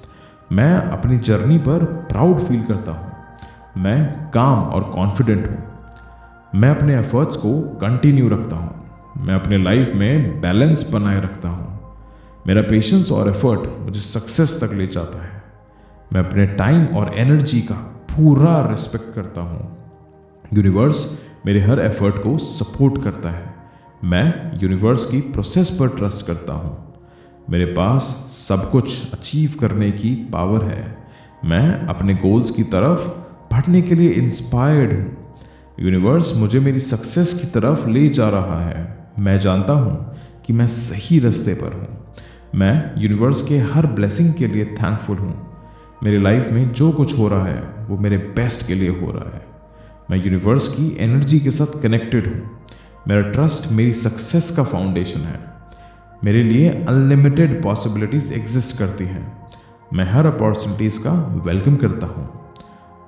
मैं अपनी जर्नी पर प्राउड फील करता हूँ। मैं काम और कॉन्फिडेंट हूँ। मैं अपने एफर्ट्स को कंटिन्यू रखता हूँ। मैं अपने लाइफ में बैलेंस बनाए रखता हूँ। मेरा पेशेंस और एफर्ट मुझे सक्सेस तक ले जाता है। मैं अपने टाइम और एनर्जी का पूरा रिस्पेक्ट करता हूँ। यूनिवर्स मेरे हर एफर्ट को सपोर्ट करता है। मैं यूनिवर्स की प्रोसेस पर ट्रस्ट करता हूँ। मेरे पास सब कुछ अचीव करने की पावर है। मैं अपने गोल्स की तरफ बढ़ने के लिए इंस्पायर्ड हूँ। यूनिवर्स मुझे मेरी सक्सेस की तरफ ले जा रहा है। मैं जानता हूँ कि मैं सही रास्ते पर हूँ। मैं यूनिवर्स के हर ब्लेसिंग के लिए थैंकफुल हूँ। मेरी लाइफ में जो कुछ हो रहा है वो मेरे बेस्ट के लिए हो रहा है। मैं यूनिवर्स की एनर्जी के साथ कनेक्टेड हूँ। मेरा ट्रस्ट मेरी सक्सेस का फाउंडेशन है। मेरे लिए अनलिमिटेड पॉसिबिलिटीज एग्जिस्ट करती हैं। मैं हर अपॉर्चुनिटीज़ का वेलकम करता हूँ।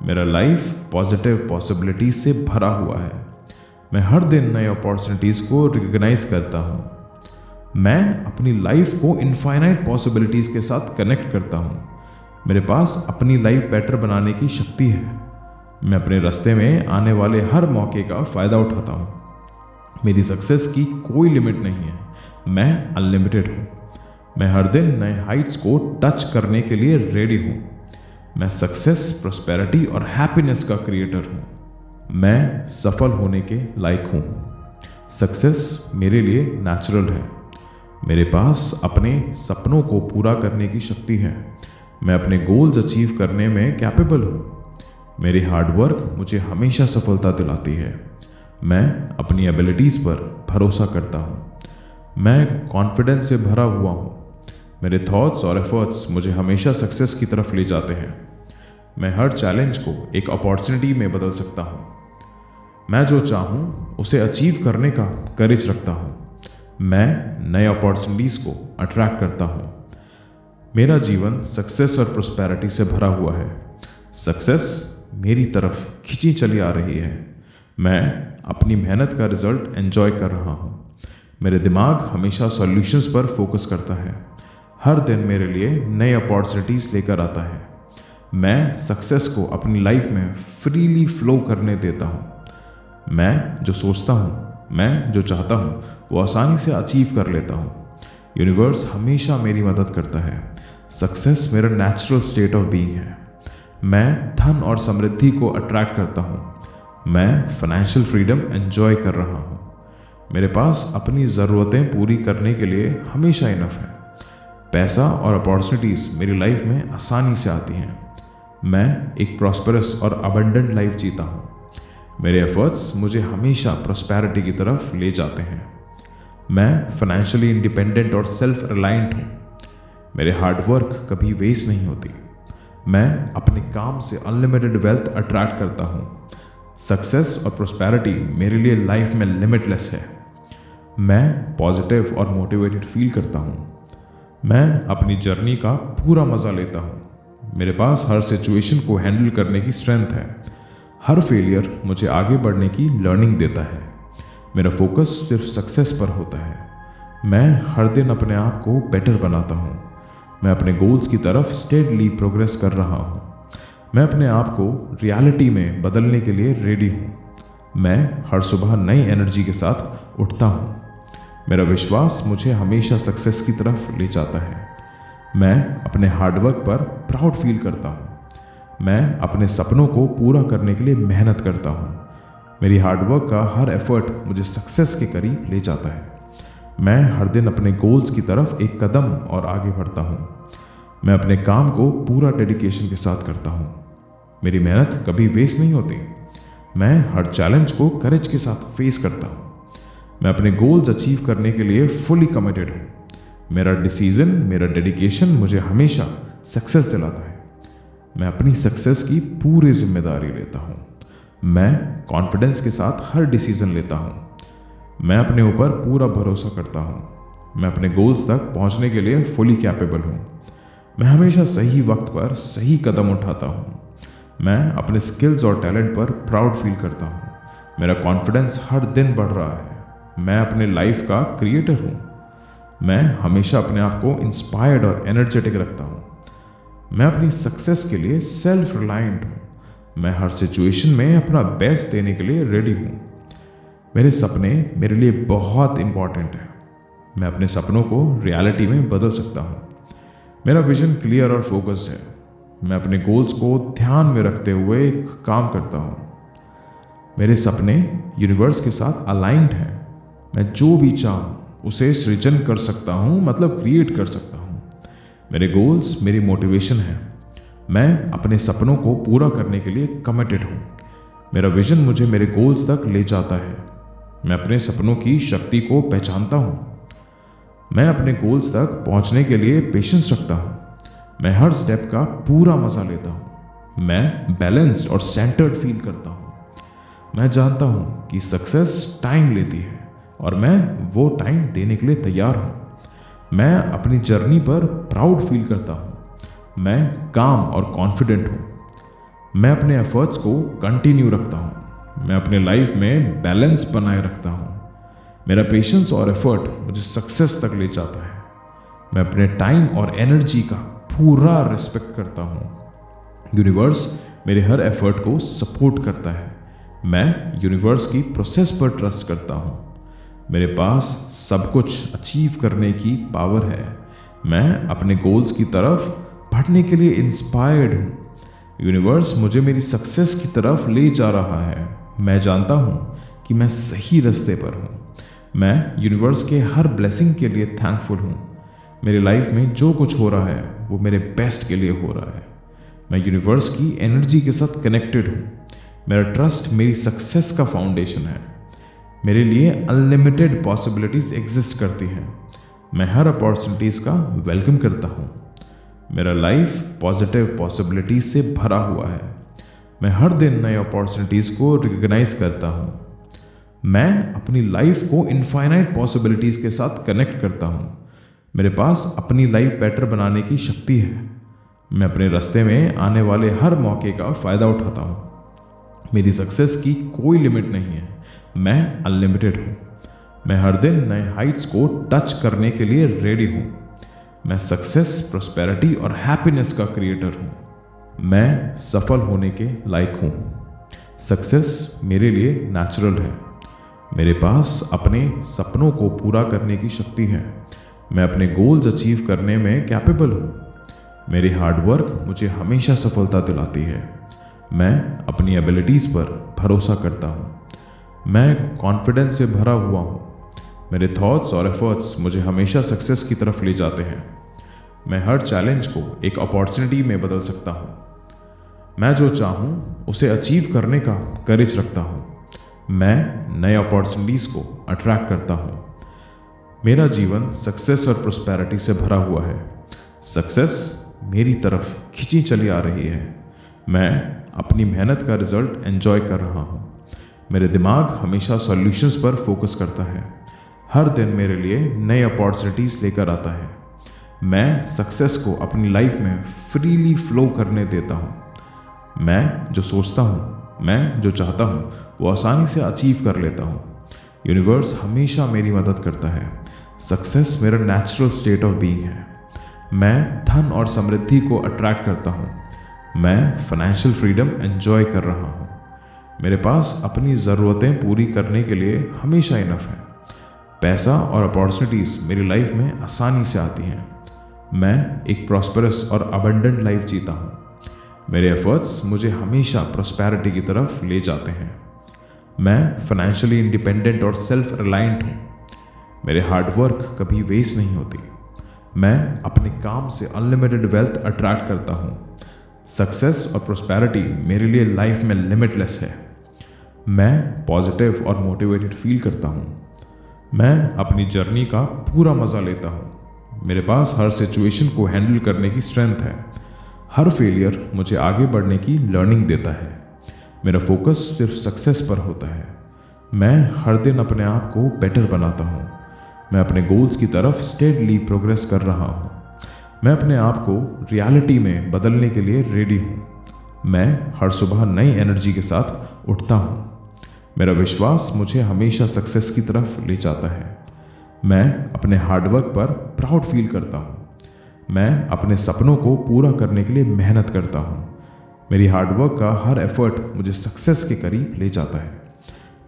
मेरा लाइफ पॉजिटिव पॉसिबिलिटीज से भरा हुआ है। मैं हर दिन नए अपॉर्चुनिटीज़ को रिकॉग्नाइज करता हूँ। मैं अपनी लाइफ को इनफाइनाइट पॉसिबिलिटीज़ के साथ कनेक्ट करता हूँ। मेरे पास अपनी लाइफ बेटर बनाने की शक्ति है। मैं अपने रास्ते में आने वाले हर मौके का फ़ायदा उठाता हूँ। मेरी सक्सेस की कोई लिमिट नहीं है। मैं अनलिमिटेड हूँ। मैं हर दिन नए हाइट्स को टच करने के लिए रेडी हूँ। मैं सक्सेस, प्रॉस्पेरिटी और हैप्पीनेस का क्रिएटर हूँ। मैं सफल होने के लायक हूँ। सक्सेस मेरे लिए नेचुरल है। मेरे पास अपने सपनों को पूरा करने की शक्ति है। मैं अपने गोल्स अचीव करने में कैपेबल हूँ। मेरी हार्डवर्क मुझे हमेशा सफलता दिलाती है। मैं अपनी एबिलिटीज़ पर भरोसा करता हूँ। मैं कॉन्फिडेंस से भरा हुआ हूँ। मेरे थॉट्स और एफर्ट्स मुझे हमेशा सक्सेस की तरफ ले जाते हैं। मैं हर चैलेंज को एक अपॉर्चुनिटी में बदल सकता हूँ। मैं जो चाहूँ उसे अचीव करने का करेज रखता हूँ। मैं नए अपॉर्चुनिटीज़ को अट्रैक्ट करता हूँ। मेरा जीवन सक्सेस और प्रॉस्पेरिटी से भरा हुआ है। सक्सेस मेरी तरफ खिंची चली आ रही है। मैं अपनी मेहनत का रिजल्ट एंजॉय कर रहा हूँ। मेरे दिमाग हमेशा सॉल्यूशंस पर फोकस करता है। हर दिन मेरे लिए नए अपॉर्चुनिटीज़ लेकर आता है। मैं सक्सेस को अपनी लाइफ में फ्रीली फ्लो करने देता हूँ। मैं जो सोचता हूँ, मैं जो चाहता हूँ वो आसानी से अचीव कर लेता हूँ। यूनिवर्स हमेशा मेरी मदद करता है। सक्सेस मेरा नेचुरल स्टेट ऑफ बीइंग है। मैं धन और समृद्धि को अट्रैक्ट करता हूँ। मैं फाइनेंशियल फ्रीडम एंजॉय कर रहा हूँ। मेरे पास अपनी ज़रूरतें पूरी करने के लिए हमेशा इनफ है। पैसा और अपॉर्चुनिटीज़ मेरी लाइफ में आसानी से आती हैं। मैं एक प्रॉस्परस और अबंडेंट लाइफ जीता हूँ। मेरे एफर्ट्स मुझे हमेशा प्रॉस्पेरिटी की तरफ ले जाते हैं। मैं फाइनेंशियली इंडिपेंडेंट और सेल्फ रिलायंट हूँ। मेरे हार्डवर्क कभी वेस्ट नहीं होती। मैं अपने काम से अनलिमिटेड वेल्थ अट्रैक्ट करता हूँ। सक्सेस और प्रॉस्पेरिटी मेरे लिए लाइफ में लिमिटलेस है। मैं पॉजिटिव और मोटिवेटेड फील करता हूँ। मैं अपनी जर्नी का पूरा मज़ा लेता हूँ। मेरे पास हर सिचुएशन को हैंडल करने की स्ट्रेंथ है। हर फेलियर मुझे आगे बढ़ने की लर्निंग देता है। मेरा फोकस सिर्फ सक्सेस पर होता है। मैं हर दिन अपने आप को बेटर बनाता हूँ। मैं अपने गोल्स की तरफ स्टेडली प्रोग्रेस कर रहा हूँ। मैं अपने आप को रियलिटी में बदलने के लिए रेडी हूँ। मैं हर सुबह नई एनर्जी के साथ उठता हूँ। मेरा विश्वास मुझे हमेशा सक्सेस की तरफ ले जाता है। मैं अपने हार्डवर्क पर प्राउड फील करता हूँ। मैं अपने सपनों को पूरा करने के लिए मेहनत करता हूँ। मेरी हार्डवर्क का हर एफर्ट मुझे सक्सेस के करीब ले जाता है। मैं हर दिन अपने गोल्स की तरफ एक कदम और आगे बढ़ता हूँ। मैं अपने काम को पूरा डेडिकेशन के साथ करता हूँ। मेरी मेहनत कभी वेस्ट नहीं होती। मैं हर चैलेंज को करेज के साथ फेस करता हूँ। मैं अपने गोल्स अचीव करने के लिए फुली कमिटेड हूँ। मेरा डिसीजन, मेरा डेडिकेशन मुझे हमेशा सक्सेस दिलाता है। मैं अपनी सक्सेस की पूरी जिम्मेदारी लेता हूँ। मैं कॉन्फिडेंस के साथ हर डिसीजन लेता हूँ। मैं अपने ऊपर पूरा भरोसा करता हूँ। मैं अपने गोल्स तक पहुँचने के लिए फुली कैपेबल हूँ। मैं हमेशा सही वक्त पर सही कदम उठाता हूँ। मैं अपने स्किल्स और टैलेंट पर प्राउड फील करता हूँ। मेरा कॉन्फिडेंस हर दिन बढ़ रहा है। मैं अपने लाइफ का क्रिएटर हूँ। मैं हमेशा अपने आप को इंस्पायर्ड और एनर्जेटिक रखता हूँ। मैं अपनी सक्सेस के लिए सेल्फ रिलायंट हूँ। मैं हर सिचुएशन में अपना बेस्ट देने के लिए रेडी हूँ। मेरे सपने मेरे लिए बहुत इंपॉर्टेंट है। मैं अपने सपनों को रियलिटी में बदल सकता हूँ। मेरा विजन क्लियर और फोकस्ड है। मैं अपने गोल्स को ध्यान में रखते हुए काम करता हूँ। मेरे सपने यूनिवर्स के साथ अलाइंड हैं। मैं जो भी चाहूँ उसे सृजन कर सकता हूँ, मतलब क्रिएट कर सकता हूँ। मेरे गोल्स मेरी मोटिवेशन है। मैं अपने सपनों को पूरा करने के लिए कमिटेड हूँ। मेरा विजन मुझे मेरे गोल्स तक ले जाता है। मैं अपने सपनों की शक्ति को पहचानता हूँ। मैं अपने गोल्स तक पहुँचने के लिए पेशेंस रखता हूँ। मैं हर स्टेप का पूरा मजा लेता हूँ। मैं बैलेंस्ड और सेंटर्ड फील करता हूँ। मैं जानता हूँ कि सक्सेस टाइम लेती है और मैं वो टाइम देने के लिए तैयार हूँ। मैं अपनी जर्नी पर प्राउड फील करता हूँ। मैं काम और कॉन्फिडेंट हूँ। मैं अपने एफर्ट्स को कंटिन्यू रखता हूँ। मैं अपने लाइफ में बैलेंस बनाए रखता हूँ। मेरा पेशेंस और एफर्ट मुझे सक्सेस तक ले जाता है। मैं अपने टाइम और एनर्जी का पूरा रिस्पेक्ट करता हूँ। यूनिवर्स मेरे हर एफर्ट को सपोर्ट करता है। मैं यूनिवर्स की प्रोसेस पर ट्रस्ट करता हूँ। मेरे पास सब कुछ अचीव करने की पावर है। मैं अपने गोल्स की तरफ बढ़ने के लिए इंस्पायर्ड हूँ। यूनिवर्स मुझे मेरी सक्सेस की तरफ ले जा रहा है। मैं जानता हूँ कि मैं सही रास्ते पर हूँ। मैं यूनिवर्स के हर ब्लेसिंग के लिए थैंकफुल हूँ। मेरी लाइफ में जो कुछ हो रहा है वो मेरे बेस्ट के लिए हो रहा है। मैं यूनिवर्स की एनर्जी के साथ कनेक्टेड हूँ। मेरा ट्रस्ट मेरी सक्सेस का फाउंडेशन है। मेरे लिए अनलिमिटेड पॉसिबिलिटीज एग्जिस्ट करती हैं। मैं हर अपॉर्चुनिटीज़ का वेलकम करता हूँ। मेरा लाइफ पॉजिटिव पॉसिबिलिटीज से भरा हुआ है। मैं हर दिन नए अपॉर्चुनिटीज़ को रिकॉग्नाइज करता हूँ। मैं अपनी लाइफ को इनफाइनाइट पॉसिबिलिटीज़ के साथ कनेक्ट करता हूँ। मेरे पास अपनी लाइफ बेटर बनाने की शक्ति है। मैं अपने रास्ते में आने वाले हर मौके का फ़ायदा उठाता हूँ। मेरी सक्सेस की कोई लिमिट नहीं है। मैं अनलिमिटेड हूँ। मैं हर दिन नए हाइट्स को टच करने के लिए रेडी हूँ। मैं सक्सेस, प्रॉस्पेरिटी और हैप्पीनेस का क्रिएटर हूँ। मैं सफल होने के लायक हूँ। सक्सेस मेरे लिए नेचुरल है। मेरे पास अपने सपनों को पूरा करने की शक्ति है। मैं अपने गोल्स अचीव करने में कैपेबल हूँ। मेरी हार्डवर्क मुझे हमेशा सफलता दिलाती है। मैं अपनी एबिलिटीज़ पर भरोसा करता हूँ। मैं कॉन्फिडेंस से भरा हुआ हूँ। मेरे थॉट्स और एफर्ट्स मुझे हमेशा सक्सेस की तरफ ले जाते हैं। मैं हर चैलेंज को एक अपॉर्चुनिटी में बदल सकता हूँ। मैं जो चाहूँ उसे अचीव करने का करेज रखता हूँ। मैं नए अपॉर्चुनिटीज़ को अट्रैक्ट करता हूँ। मेरा जीवन सक्सेस और प्रॉस्पेरिटी से भरा हुआ है। सक्सेस मेरी तरफ खिंची चली आ रही है। मैं अपनी मेहनत का रिजल्ट एंजॉय कर रहा हूँ। मेरे दिमाग हमेशा सॉल्यूशंस पर फोकस करता है। हर दिन मेरे लिए नए अपॉर्चुनिटीज़ लेकर आता है। मैं सक्सेस को अपनी लाइफ में फ्रीली फ्लो करने देता हूँ। मैं जो सोचता हूँ, मैं जो चाहता हूँ वो आसानी से अचीव कर लेता हूँ। यूनिवर्स हमेशा मेरी मदद करता है। सक्सेस मेरा नेचुरल स्टेट ऑफ बीइंग है। मैं धन और समृद्धि को अट्रैक्ट करता हूँ। मैं फाइनेंशियल फ्रीडम एंजॉय कर रहा हूँ। मेरे पास अपनी ज़रूरतें पूरी करने के लिए हमेशा इनफ है। पैसा और अपॉर्चुनिटीज़ मेरी लाइफ में आसानी से आती हैं। मैं एक प्रॉस्परस और अबंडेंट लाइफ जीता हूँ। मेरे एफर्ट्स मुझे हमेशा प्रॉस्पेरिटी की तरफ ले जाते हैं। मैं फाइनेंशियली इंडिपेंडेंट और सेल्फ रिलायंट हूँ। मेरे हार्डवर्क कभी वेस्ट नहीं होती। मैं अपने काम से अनलिमिटेड वेल्थ अट्रैक्ट करता हूँ। सक्सेस और प्रॉस्पेरिटी मेरे लिए लाइफ में लिमिटलेस है। मैं पॉजिटिव और मोटिवेटेड फील करता हूँ। मैं अपनी जर्नी का पूरा मज़ा लेता हूँ। मेरे पास हर सिचुएशन को हैंडल करने की स्ट्रेंथ है। हर फेलियर मुझे आगे बढ़ने की लर्निंग देता है। मेरा फोकस सिर्फ सक्सेस पर होता है। मैं हर दिन अपने आप को बेटर बनाता हूँ। मैं अपने गोल्स की तरफ स्टेडली प्रोग्रेस कर रहा हूँ। मैं अपने आप को रियलिटी में बदलने के लिए रेडी हूँ। मैं हर सुबह नई एनर्जी के साथ उठता हूँ। मेरा विश्वास मुझे हमेशा सक्सेस की तरफ ले जाता है। मैं अपने हार्डवर्क पर प्राउड फील करता हूँ। मैं अपने सपनों को पूरा करने के लिए मेहनत करता हूँ। मेरी हार्डवर्क का हर एफर्ट मुझे सक्सेस के करीब ले जाता है।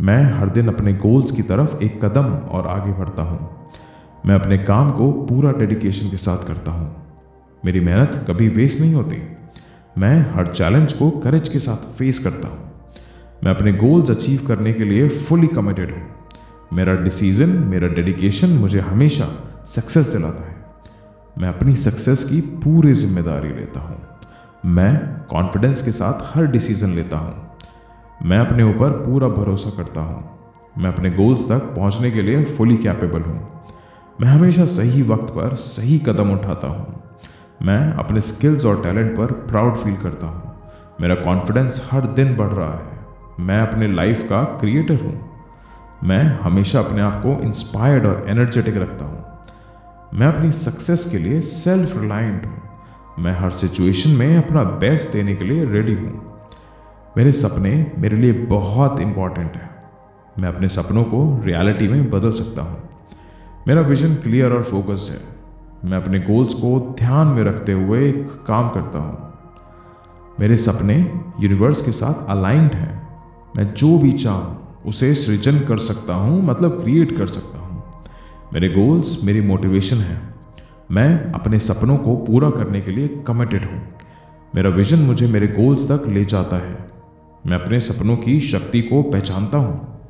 मैं हर दिन अपने गोल्स की तरफ एक कदम और आगे बढ़ता हूँ। मैं अपने काम को पूरा डेडिकेशन के साथ करता हूँ। मेरी मेहनत कभी वेस्ट नहीं होती। मैं हर चैलेंज को करेज के साथ फेस करता हूँ। मैं अपने गोल्स अचीव करने के लिए फुली कमिटेड हूँ। मेरा डिसीजन, मेरा डेडिकेशन मुझे हमेशा सक्सेस दिलाता है। मैं अपनी सक्सेस की पूरी जिम्मेदारी लेता हूँ। मैं कॉन्फिडेंस के साथ हर डिसीजन लेता हूँ। मैं अपने ऊपर पूरा भरोसा करता हूँ। मैं अपने गोल्स तक पहुँचने के लिए फुली कैपेबल हूँ। मैं हमेशा सही वक्त पर सही कदम उठाता हूँ। मैं अपने स्किल्स और टैलेंट पर प्राउड फील करता हूँ। मेरा कॉन्फिडेंस हर दिन बढ़ रहा है। मैं अपने लाइफ का क्रिएटर हूँ। मैं हमेशा अपने आप को इंस्पायर्ड और एनर्जेटिक रखता हूँ। मैं अपनी सक्सेस के लिए सेल्फ रिलायंट हूँ। मैं हर सिचुएशन में अपना बेस्ट देने के लिए रेडी हूँ। मेरे सपने मेरे लिए बहुत इंपॉर्टेंट है। मैं अपने सपनों को रियलिटी में बदल सकता हूँ। मेरा विजन क्लियर और फोकस्ड है। मैं अपने गोल्स को ध्यान में रखते हुए एक काम करता हूँ। मेरे सपने यूनिवर्स के साथ अलाइंड हैं। मैं जो भी चाहूँ उसे सृजन कर सकता हूँ, मतलब क्रिएट कर सकता हूँ। मेरे गोल्स मेरी मोटिवेशन है। मैं अपने सपनों को पूरा करने के लिए कमिटेड हूँ। मेरा विजन मुझे मेरे गोल्स तक ले जाता है। मैं अपने सपनों की शक्ति को पहचानता हूँ।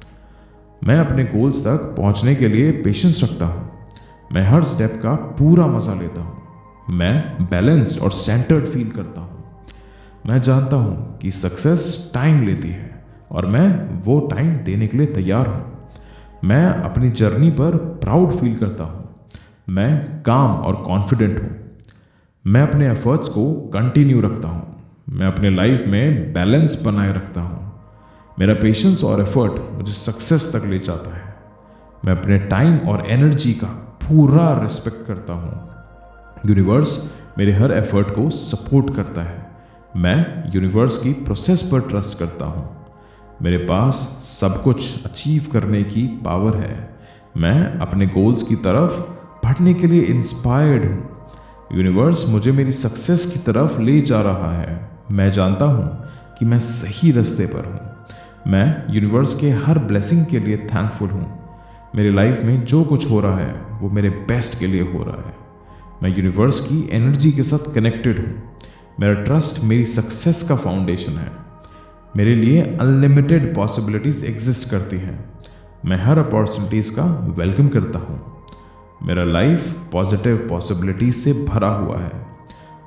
मैं अपने गोल्स तक पहुँचने के लिए पेशेंस रखता हूँ। मैं हर स्टेप का पूरा मज़ा लेता हूँ। मैं बैलेंस्ड और सेंटर्ड फील करता हूँ। मैं जानता हूँ कि सक्सेस टाइम लेती है और मैं वो टाइम देने के लिए तैयार हूँ। मैं अपनी जर्नी पर प्राउड फील करता हूँ। मैं काम और कॉन्फिडेंट हूँ। मैं अपने एफर्ट्स को कंटिन्यू रखता हूँ। मैं अपने लाइफ में बैलेंस बनाए रखता हूँ। मेरा पेशेंस और एफर्ट मुझे सक्सेस तक ले जाता है। मैं अपने टाइम और एनर्जी का पूरा रिस्पेक्ट करता हूँ। यूनिवर्स मेरे हर एफर्ट को सपोर्ट करता है। मैं यूनिवर्स की प्रोसेस पर ट्रस्ट करता हूँ। मेरे पास सब कुछ अचीव करने की पावर है। मैं अपने गोल्स की तरफ बढ़ने के लिए इंस्पायर्ड हूँ। यूनिवर्स मुझे मेरी सक्सेस की तरफ ले जा रहा है। मैं जानता हूँ कि मैं सही रास्ते पर हूँ। मैं यूनिवर्स के हर ब्लेसिंग के लिए थैंकफुल हूँ। मेरी लाइफ में जो कुछ हो रहा है वो मेरे बेस्ट के लिए हो रहा है। मैं यूनिवर्स की एनर्जी के साथ कनेक्टेड हूँ। मेरा ट्रस्ट मेरी सक्सेस का फाउंडेशन है। मेरे लिए अनलिमिटेड पॉसिबिलिटीज़ एग्जिस्ट करती हैं। मैं हर अपॉर्चुनिटीज़ का वेलकम करता हूँ। मेरा लाइफ पॉजिटिव पॉसिबिलिटीज़ से भरा हुआ है।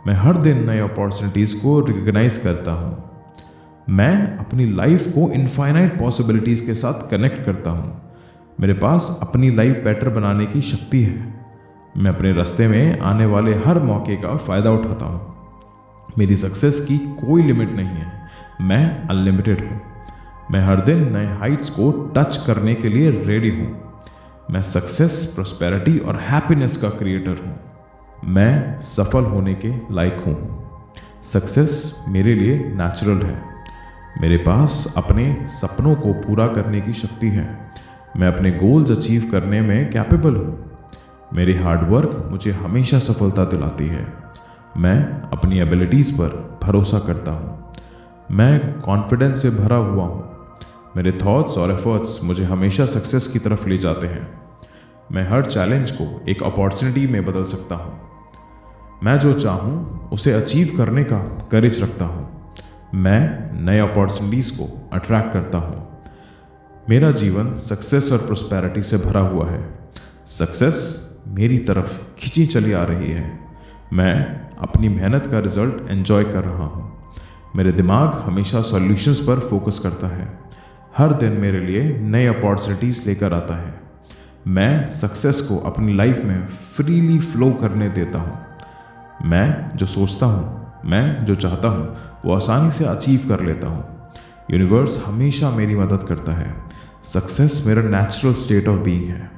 मैं हर दिन नए अपॉर्चुनिटीज़ को रिकग्नाइज करता हूँ। मैं अपनी लाइफ को इनफाइनाइट पॉसिबिलिटीज़ के साथ कनेक्ट करता हूँ। मेरे पास अपनी लाइफ बेटर बनाने की शक्ति है। मैं अपने रास्ते में आने वाले हर मौके का फ़ायदा उठाता हूँ। मेरी सक्सेस की कोई लिमिट नहीं है। मैं अनलिमिटेड हूँ। मैं हर दिन नए हाइट्स को टच करने के लिए रेडी हूँ। मैं सक्सेस, प्रॉस्पेरिटी और हैप्पीनेस का क्रिएटर हूँ। मैं सफल होने के लायक हूँ। सक्सेस मेरे लिए नेचुरल है। मेरे पास अपने सपनों को पूरा करने की शक्ति है। मैं अपने गोल्स अचीव करने में कैपेबल हूँ। मेरी हार्डवर्क मुझे हमेशा सफलता दिलाती है। मैं अपनी एबिलिटीज़ पर भरोसा करता हूँ। मैं कॉन्फिडेंस से भरा हुआ हूँ। मेरे थॉट्स और एफर्ट्स मुझे हमेशा सक्सेस की तरफ ले जाते हैं। मैं हर चैलेंज को एक अपॉर्चुनिटी में बदल सकता हूँ। मैं जो चाहूँ उसे अचीव करने का करेज रखता हूँ। मैं नए अपॉर्चुनिटीज़ को अट्रैक्ट करता हूँ। मेरा जीवन सक्सेस और प्रोस्पेरिटी से भरा हुआ है। सक्सेस मेरी तरफ खिंची चली आ रही है। मैं अपनी मेहनत का रिजल्ट एंजॉय कर रहा हूँ। मेरे दिमाग हमेशा सॉल्यूशंस पर फोकस करता है। हर दिन मेरे लिए नए अपॉर्चुनिटीज़ लेकर आता है। मैं सक्सेस को अपनी लाइफ में फ्रीली फ्लो करने देता हूँ। मैं जो सोचता हूँ, मैं जो चाहता हूँ, वो आसानी से अचीव कर लेता हूँ। यूनिवर्स हमेशा मेरी मदद करता है। सक्सेस मेरा नेचुरल स्टेट ऑफ बीइंग है।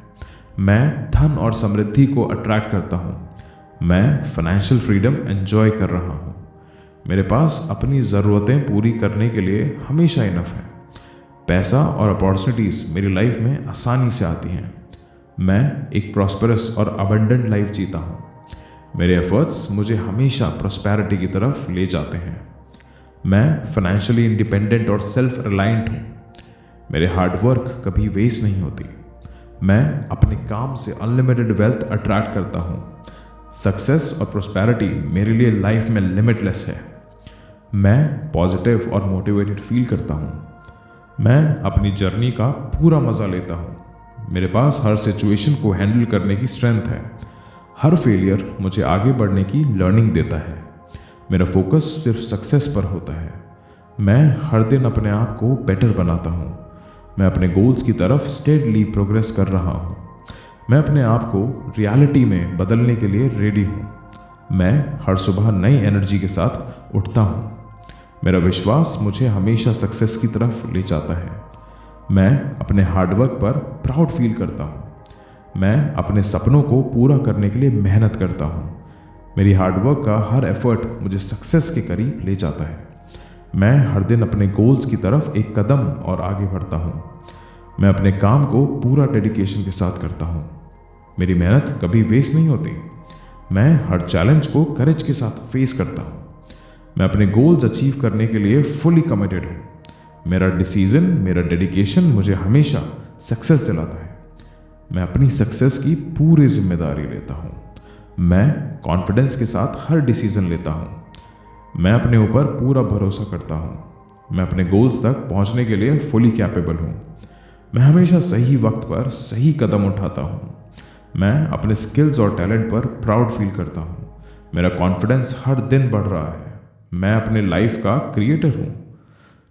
मैं धन और समृद्धि को अट्रैक्ट करता हूँ। मैं फाइनेंशियल फ्रीडम एंजॉय कर रहा हूँ। मेरे पास अपनी ज़रूरतें पूरी करने के लिए हमेशा इनफ है। पैसा और अपॉर्चुनिटीज़ मेरी लाइफ में आसानी से आती हैं। मैं एक प्रॉस्परस और अबंडेंट लाइफ जीता हूँ। मेरे एफर्ट्स मुझे हमेशा प्रॉस्पेरिटी की तरफ ले जाते हैं। मैं फाइनेंशियली इंडिपेंडेंट और सेल्फ रिलायंट हूँ। मेरे हार्डवर्क कभी वेस्ट नहीं होती। मैं अपने काम से अनलिमिटेड वेल्थ अट्रैक्ट करता हूँ। सक्सेस और प्रॉस्पेरिटी मेरे लिए लाइफ में लिमिटलेस है। मैं पॉजिटिव और मोटिवेटेड फील करता हूँ। मैं अपनी जर्नी का पूरा मज़ा लेता हूँ। मेरे पास हर सिचुएशन को हैंडल करने की स्ट्रेंथ है। हर फेलियर मुझे आगे बढ़ने की लर्निंग देता है। मेरा फोकस सिर्फ सक्सेस पर होता है। मैं हर दिन अपने आप को बेटर बनाता हूँ। मैं अपने गोल्स की तरफ स्टेडली प्रोग्रेस कर रहा हूँ। मैं अपने आप को रियलिटी में बदलने के लिए रेडी हूँ। मैं हर सुबह नई एनर्जी के साथ उठता हूँ। मेरा विश्वास मुझे हमेशा सक्सेस की तरफ ले जाता है। मैं अपने हार्डवर्क पर प्राउड फील करता हूँ। मैं अपने सपनों को पूरा करने के लिए मेहनत करता हूँ। मेरी हार्डवर्क का हर एफर्ट मुझे सक्सेस के करीब ले जाता है। मैं हर दिन अपने गोल्स की तरफ एक कदम और आगे बढ़ता हूँ। मैं अपने काम को पूरा डेडिकेशन के साथ करता हूँ। मेरी मेहनत कभी वेस्ट नहीं होती। मैं हर चैलेंज को करेज के साथ फेस करता हूँ। मैं अपने गोल्स अचीव करने के लिए फुली कमिटेड हूँ। मेरा डिसीजन, मेरा डेडिकेशन मुझे हमेशा सक्सेस दिलाता है। मैं अपनी सक्सेस की पूरी जिम्मेदारी लेता हूँ। मैं कॉन्फिडेंस के साथ हर डिसीजन लेता हूँ। मैं अपने ऊपर पूरा भरोसा करता हूँ। मैं अपने गोल्स तक पहुँचने के लिए फुली कैपेबल हूँ। मैं हमेशा सही वक्त पर सही कदम उठाता हूँ। मैं अपने स्किल्स और टैलेंट पर प्राउड फील करता हूँ। मेरा कॉन्फिडेंस हर दिन बढ़ रहा है। मैं अपने लाइफ का क्रिएटर हूँ।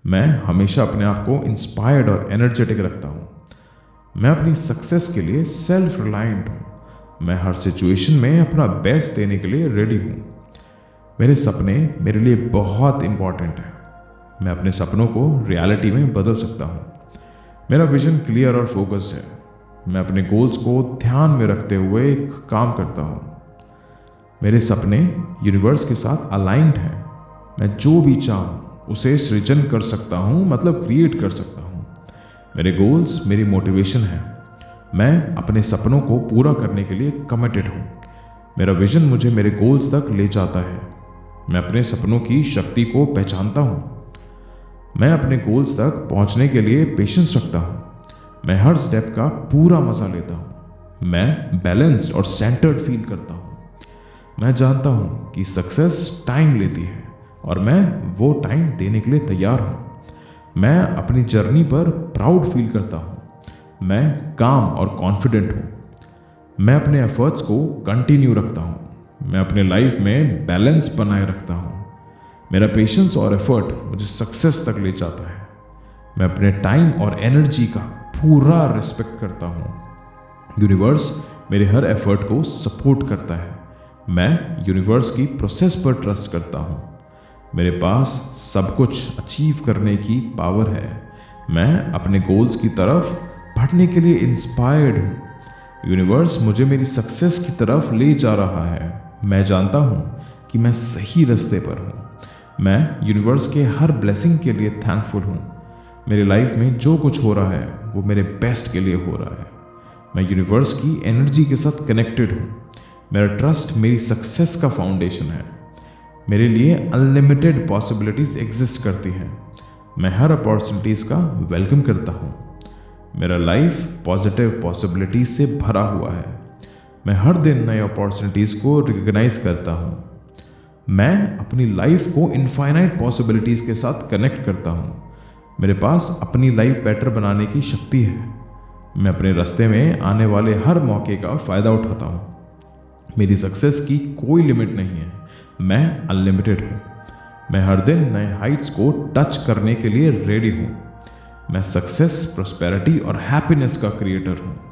मैं हमेशा अपने आप को इंस्पायर्ड और एनर्जेटिक रखता हूँ। मैं अपनी सक्सेस के लिए सेल्फ रिलायंट हूँ। मैं हर सिचुएशन में अपना बेस्ट देने के लिए रेडी हूँ। मेरे सपने मेरे लिए बहुत इंपॉर्टेंट है। मैं अपने सपनों को रियलिटी में बदल सकता हूँ। मेरा विजन क्लियर और फोकस्ड है। मैं अपने गोल्स को ध्यान में रखते हुए एक काम करता हूँ। मेरे सपने यूनिवर्स के साथ अलाइंड हैं। मैं जो भी चाहूँ उसे सृजन कर सकता हूँ, मतलब क्रिएट कर सकता हूँ। मेरे गोल्स मेरी मोटिवेशन है। मैं अपने सपनों को पूरा करने के लिए कमिटेड हूँ। मेरा विजन मुझे मेरे गोल्स तक ले जाता है। मैं अपने सपनों की शक्ति को पहचानता हूँ। मैं अपने गोल्स तक पहुँचने के लिए पेशेंस रखता हूँ। मैं हर स्टेप का पूरा मज़ा लेता हूँ। मैं बैलेंस्ड और सेंटर्ड फील करता हूँ। मैं जानता हूँ कि सक्सेस टाइम लेती है और मैं वो टाइम देने के लिए तैयार हूँ। मैं अपनी जर्नी पर प्राउड फील करता हूँ। मैं काम और कॉन्फिडेंट हूँ। मैं अपने एफर्ट्स को कंटिन्यू रखता हूँ। मैं अपने लाइफ में बैलेंस बनाए रखता हूँ। मेरा पेशेंस और एफर्ट मुझे सक्सेस तक ले जाता है। मैं अपने टाइम और एनर्जी का पूरा रिस्पेक्ट करता हूँ। यूनिवर्स मेरे हर एफर्ट को सपोर्ट करता है। मैं यूनिवर्स की प्रोसेस पर ट्रस्ट करता हूँ। मेरे पास सब कुछ अचीव करने की पावर है। मैं अपने गोल्स की तरफ बढ़ने के लिए इंस्पायर्ड हूँ। यूनिवर्स मुझे मेरी सक्सेस की तरफ ले जा रहा है। मैं जानता हूँ कि मैं सही रास्ते पर हूँ। मैं यूनिवर्स के हर ब्लेसिंग के लिए थैंकफुल हूँ। मेरी लाइफ में जो कुछ हो रहा है वो मेरे बेस्ट के लिए हो रहा है। मैं यूनिवर्स की एनर्जी के साथ कनेक्टेड हूँ। मेरा ट्रस्ट मेरी सक्सेस का फाउंडेशन है। मेरे लिए अनलिमिटेड पॉसिबिलिटीज़ एग्जिस्ट करती हैं। मैं हर अपॉर्चुनिटीज़ का वेलकम करता हूँ। मेरा लाइफ पॉजिटिव पॉसिबिलिटीज से भरा हुआ है। मैं हर दिन नए अपॉर्चुनिटीज़ को रिकग्नाइज करता हूँ। मैं अपनी लाइफ को इनफाइनाइट पॉसिबिलिटीज़ के साथ कनेक्ट करता हूँ। मेरे पास अपनी लाइफ बेटर बनाने की शक्ति है। मैं अपने रास्ते में आने वाले हर मौके का फ़ायदा उठाता हूँ। मेरी सक्सेस की कोई लिमिट नहीं है। मैं अनलिमिटेड हूँ। मैं हर दिन नए हाइट्स को टच करने के लिए रेडी हूँ। मैं सक्सेस, प्रॉस्पेरिटी और हैप्पीनेस का क्रिएटर हूँ।